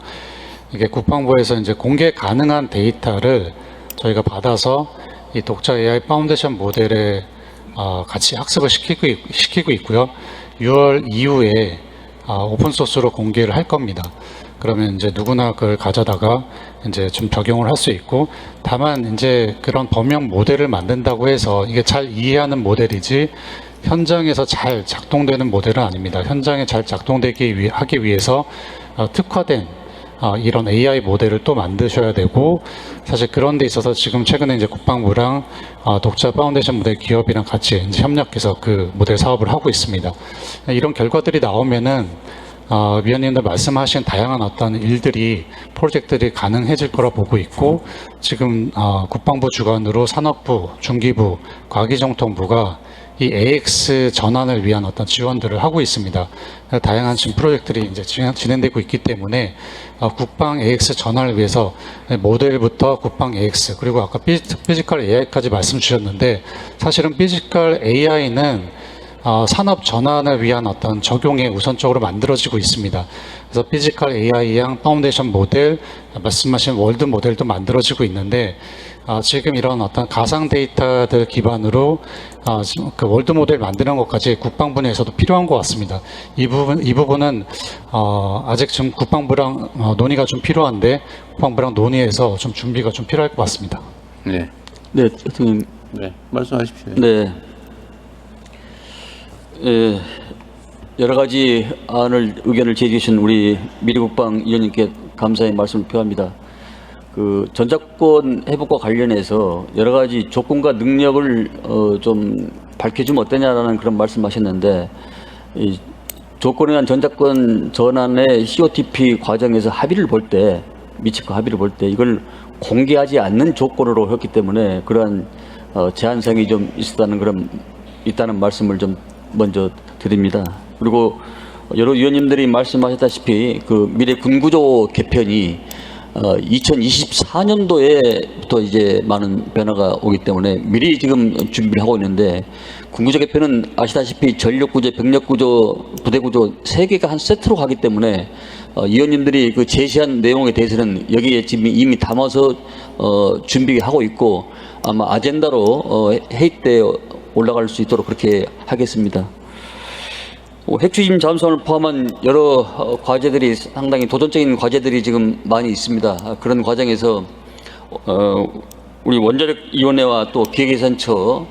이게 국방부에서 이제 공개 가능한 데이터를 저희가 받아서 이 독자 AI 파운데이션 모델에 같이 학습을 시키고 있고요. 6월 이후에 오픈소스로 공개를 할 겁니다. 그러면 이제 누구나 그걸 가져다가 이제 좀 적용을 할 수 있고, 다만 이제 그런 범용 모델을 만든다고 해서 이게 잘 이해하는 모델이지 현장에서 잘 작동되는 모델은 아닙니다. 현장에 잘 작동되기 하기 위해서 특화된 이런 AI 모델을 또 만드셔야 되고, 사실 그런 데 있어서 지금 최근에 이제 국방부랑 독자 파운데이션 모델 기업이랑 같이 이제 협력해서 그 모델 사업을 하고 있습니다. 이런 결과들이 나오면은 위원님들 말씀하신 다양한 어떤 일들이 프로젝트들이 가능해질 거라 보고 있고, 지금 국방부 주관으로 산업부, 중기부, 과기정통부가 이 AX 전환을 위한 어떤 지원들을 하고 있습니다. 다양한 지금 프로젝트들이 이제 진행되고 있기 때문에 국방 AX 전환을 위해서 모델부터 국방 AX, 그리고 아까 피지컬 AI까지 말씀 주셨는데, 사실은 피지컬 AI는 산업 전환을 위한 어떤 적용에 우선적으로 만들어지고 있습니다. 그래서 피지컬 AI양 파운데이션 모델, 말씀하신 월드 모델도 만들어지고 있는데, 지금 이런 어떤 가상 데이터들 기반으로 그 월드 모델 만드는 것까지 국방부 내에서도 필요한 것 같습니다. 이 부분은 아직 지금 국방부랑 논의가 좀 필요한데, 국방부랑 논의해서 좀 준비가 좀 필요할 것 같습니다. 네. 네, 대통령. 네, 말씀하십시오. 네. 여러 가지 의견을 제기하신 우리 미래국방 위원님께 감사의 말씀을 표합니다. 그 전작권 회복과 관련해서 여러 가지 조건과 능력을 좀 밝혀주면 어떠냐라는 그런 말씀하셨는데, 이 조건에 의한 전작권 전환의 COTP 과정에서 합의를 볼 때, 미측과 합의를 볼 때 이걸 공개하지 않는 조건으로 했기 때문에 그러한 제한성이 좀 있다는 말씀을 좀 먼저 드립니다. 그리고 여러 위원님들이 말씀하셨다시피 그 미래 군구조 개편이 2024년도에부터 이제 많은 변화가 오기 때문에 미리 지금 준비를 하고 있는데, 군구조 개편은 아시다시피 전력구조, 병력구조, 부대구조 세 개가 한 세트로 가기 때문에 위원님들이 그 제시한 내용에 대해서는 여기에 지금 이미 담아서 준비하고 있고, 아마 아젠다로 회의 때 올라갈 수 있도록 그렇게 하겠습니다. 핵추진 잠수함을 포함한 여러 과제들이, 상당히 도전적인 과제들이 지금 많이 있습니다. 그런 과정에서 우리 원자력위원회와 또 기획예산처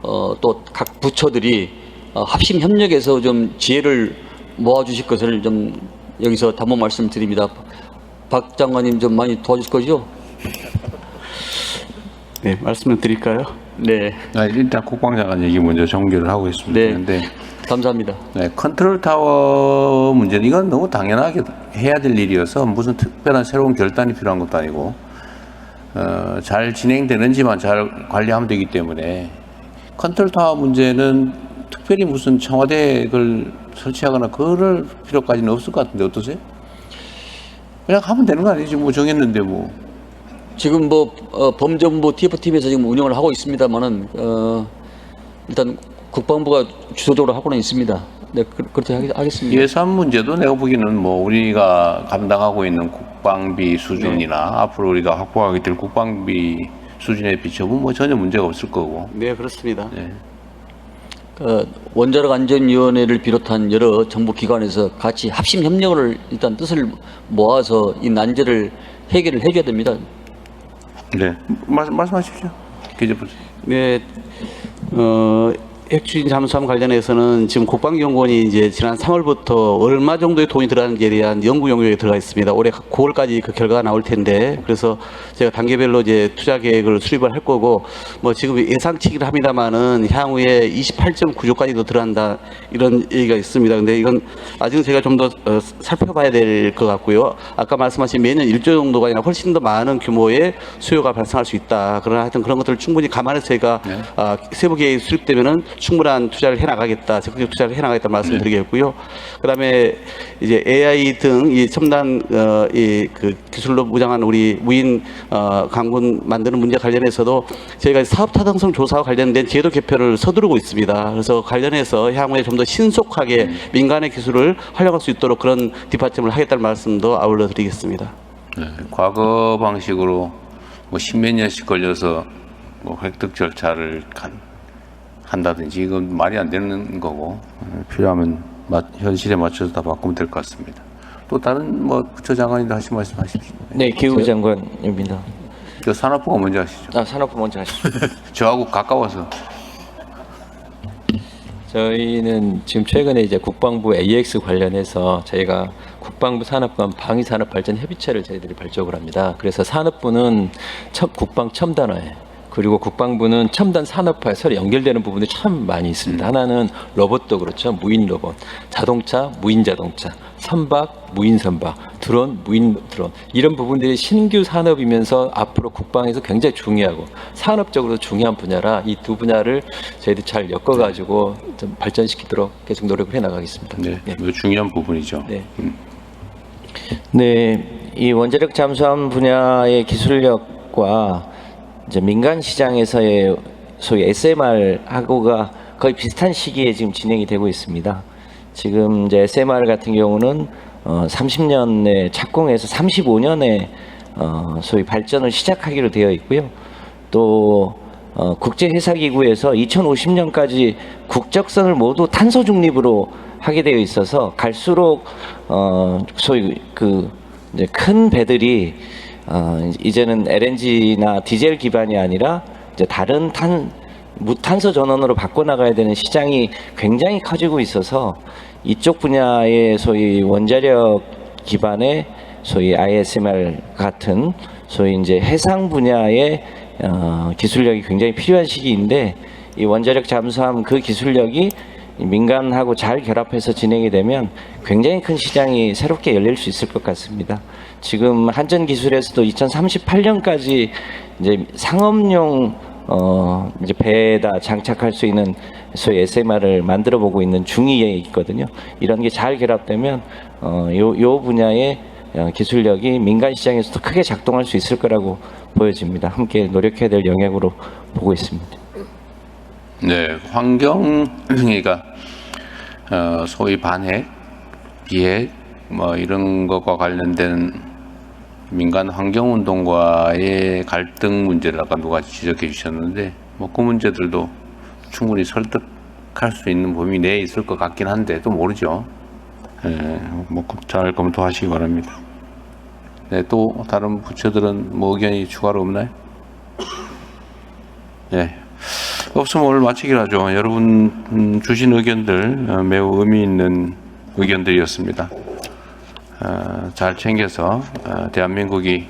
또 각 부처들이 합심 협력해서 좀 지혜를 모아주실 것을 좀 여기서 담아 말씀드립니다. 박 장관님 좀 많이 도와주실 거죠? 네, 말씀을 드릴까요? 네. 일단 국방장관 얘기 먼저 정리를 하고 있습니다. 네. 감사합니다. 네, 컨트롤 타워 문제는 이건 너무 당연하게 해야 될 일이어서 무슨 특별한 새로운 결단이 필요한 것도 아니고 잘 진행되는지만 잘 관리하면 되기 때문에, 컨트롤 타워 문제는 특별히 무슨 청와대에 그걸 설치하거나 그럴 필요까지는 없을 것 같은데 어떠세요? 그냥 하면 되는 거 아니지 뭐 정했는데 뭐. 지금 뭐 범정부 TF팀에서 지금 운영을 하고 있습니다만은 일단 국방부가 주도적으로 하고는 있습니다. 네, 그렇게 하겠습니다. 예산 문제도 내가 보기에는 뭐 우리가 감당하고 있는 국방비 수준이나 앞으로 우리가 확보하게 될 국방비 수준에 비춰보면 뭐 전혀 문제가 없을 거고. 네, 그렇습니다. 네. 원자력 안전위원회를 비롯한 여러 정부 기관에서 같이 합심 협력을 일단 뜻을 모아서 이 난제를 해결을 해줘야 됩니다. 네, 말씀하십시오. 기재부장. 네, 핵추진 잠수함 관련해서는 지금 국방연구원이 이제 지난 3월부터 얼마 정도의 돈이 들어가는지에 대한 연구 용역에 들어가 있습니다. 올해 9월까지 그 결과가 나올 텐데, 그래서 제가 단계별로 이제 투자 계획을 수립을 할 거고, 뭐 지금 예상치기를 합니다만은 향후에 28.9조까지도 들어간다 이런 얘기가 있습니다. 근데 이건 아직은 제가 좀 더 살펴봐야 될 것 같고요. 아까 말씀하신 매년 1조 정도가 아니라 훨씬 더 많은 규모의 수요가 발생할 수 있다. 그러나 하여튼 그런 것들을 충분히 감안해서 저희가 세부 계획이 수립되면은 충분한 투자를 해나가겠다, 적극적 투자를 해나가겠다 말씀드리겠고요. 그다음에 이제 AI 등 이 첨단 그 기술로 무장한 우리 무인 강군 만드는 문제 관련해서도 저희가 사업 타당성 조사와 관련된 제도 개편을 서두르고 있습니다. 그래서 관련해서 향후에 좀 더 신속하게 민간의 기술을 활용할 수 있도록 그런 뒷받침을 하겠다는 말씀도 아울러 드리겠습니다. 네, 과거 방식으로 뭐 십몇 년씩 걸려서 뭐 획득 절차를 한다든지 이건 말이 안 되는 거고, 필요하면 현실에 맞춰서 다 바꾸면 될 것 같습니다. 또 다른 뭐 부처장관님도 하신 말씀 하십시오. 네, 기후 장관입니다. 저 산업부가 먼저 하시죠. 산업부 먼저 하시죠. 저하고 가까워서. 저희는 지금 최근에 이제 국방부 AX 관련해서 저희가 국방부 산업관 방위산업발전협의체를 저희들이 발족을 합니다. 그래서 산업부는 국방 첨단화에, 그리고 국방부는 첨단 산업화에 서로 연결되는 부분이 참 많이 있습니다. 하나는 로봇도 그렇죠. 무인 로봇, 자동차, 무인 자동차, 선박, 무인 선박, 드론, 무인 드론, 이런 부분들이 신규 산업이면서 앞으로 국방에서 굉장히 중요하고 산업적으로 중요한 분야라 이 두 분야를 저희들이 잘 엮어가지고 좀 발전시키도록 계속 노력을 해나가겠습니다. 네, 네. 중요한 부분이죠. 네. 네, 이 원자력 잠수함 분야의 기술력과 이제 민간 시장에서의 소위 SMR하고가 거의 비슷한 시기에 지금 진행이 되고 있습니다. 지금 이제 SMR 같은 경우는 30년에 착공해서 35년에 소위 발전을 시작하기로 되어 있고요. 또 국제회사기구에서 2050년까지 국적선을 모두 탄소 중립으로 하게 되어 있어서 갈수록 소위 그 이제 큰 배들이 이제는 LNG나 디젤 기반이 아니라 이제 다른 무탄소 전원으로 바꿔나가야 되는 시장이 굉장히 커지고 있어서 이쪽 분야의 소위 원자력 기반의 소위 ISMR 같은 소위 이제 해상 분야의 기술력이 굉장히 필요한 시기인데, 이 원자력 잠수함 그 기술력이 민간하고 잘 결합해서 진행이 되면 굉장히 큰 시장이 새롭게 열릴 수 있을 것 같습니다. 지금 한전 기술에서도 2038년까지 이제 상업용 이제 배에다 장착할 수 있는 소위 SMR을 만들어 보고 있는 중위에 있거든요. 이런 게 잘 결합되면 요 분야의 기술력이 민간 시장에서도 크게 작동할 수 있을 거라고 보여집니다. 함께 노력해야 될 영역으로 보고 있습니다. 네, 환경이가 소위 반핵, 비핵 뭐 이런 것과 관련된 민간 환경운동과의 갈등 문제를 아까 누가 지적해 주셨는데, 뭐 그 문제들도 충분히 설득할 수 있는 범위 내에 있을 것 같긴 한데 또 모르죠. 뭐 잘 검토하시기 바랍니다. 네, 또 다른 부처들은 뭐 의견이 추가로 없나요? 네. 없으면 오늘 마치기로 하죠. 여러분 주신 의견들 매우 의미 있는 의견들이었습니다. 잘 챙겨서 대한민국이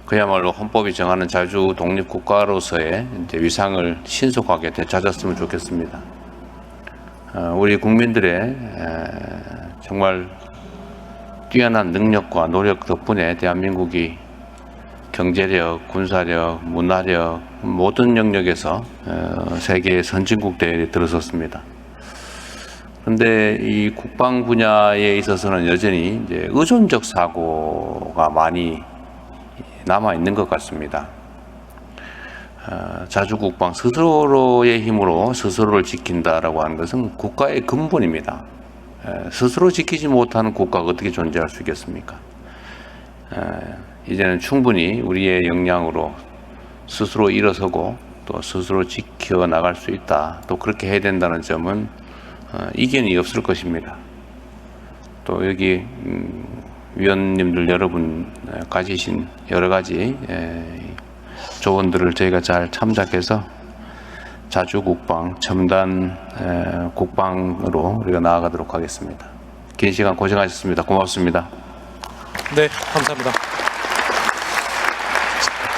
그야말로 헌법이 정하는 자주 독립 국가로서의 이제 위상을 신속하게 되찾았으면 좋겠습니다. 우리 국민들의 정말 뛰어난 능력과 노력 덕분에 대한민국이 경제력, 군사력, 문화력 모든 영역에서 세계 선진국 대회에 들어섰습니다. 그런데 이 국방 분야에 있어서는 여전히 이제 의존적 사고가 많이 남아 있는 것 같습니다. 자주국방, 스스로의 힘으로 스스로를 지킨다라고 하는 것은 국가의 근본입니다. 스스로 지키지 못하는 국가가 어떻게 존재할 수 있겠습니까? 이제는 충분히 우리의 역량으로 스스로 일어서고 또 스스로 지켜나갈 수 있다. 또 그렇게 해야 된다는 점은 이견이 없을 것입니다. 또 여기 위원님들 여러분 가지신 여러 가지 조언들을 저희가 잘 참작해서 자주국방, 첨단 국방으로 우리가 나아가도록 하겠습니다. 긴 시간 고생하셨습니다. 고맙습니다. 네, 감사합니다.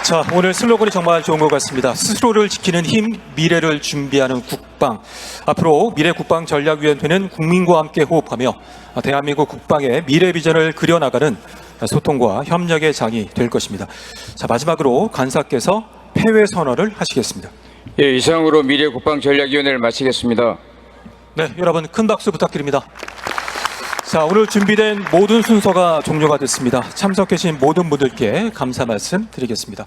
자, 오늘 슬로건이 정말 좋은 것 같습니다. 스스로를 지키는 힘, 미래를 준비하는 국방. 앞으로 미래국방전략위원회는 국민과 함께 호흡하며 대한민국 국방의 미래 비전을 그려나가는 소통과 협력의 장이 될 것입니다. 자, 마지막으로 간사께서 폐회 선언을 하시겠습니다. 예, 이상으로 미래국방전략위원회를 마치겠습니다. 네, 여러분 큰 박수 부탁드립니다. 자, 오늘 준비된 모든 순서가 종료가 됐습니다. 참석해주신 모든 분들께 감사 말씀 드리겠습니다.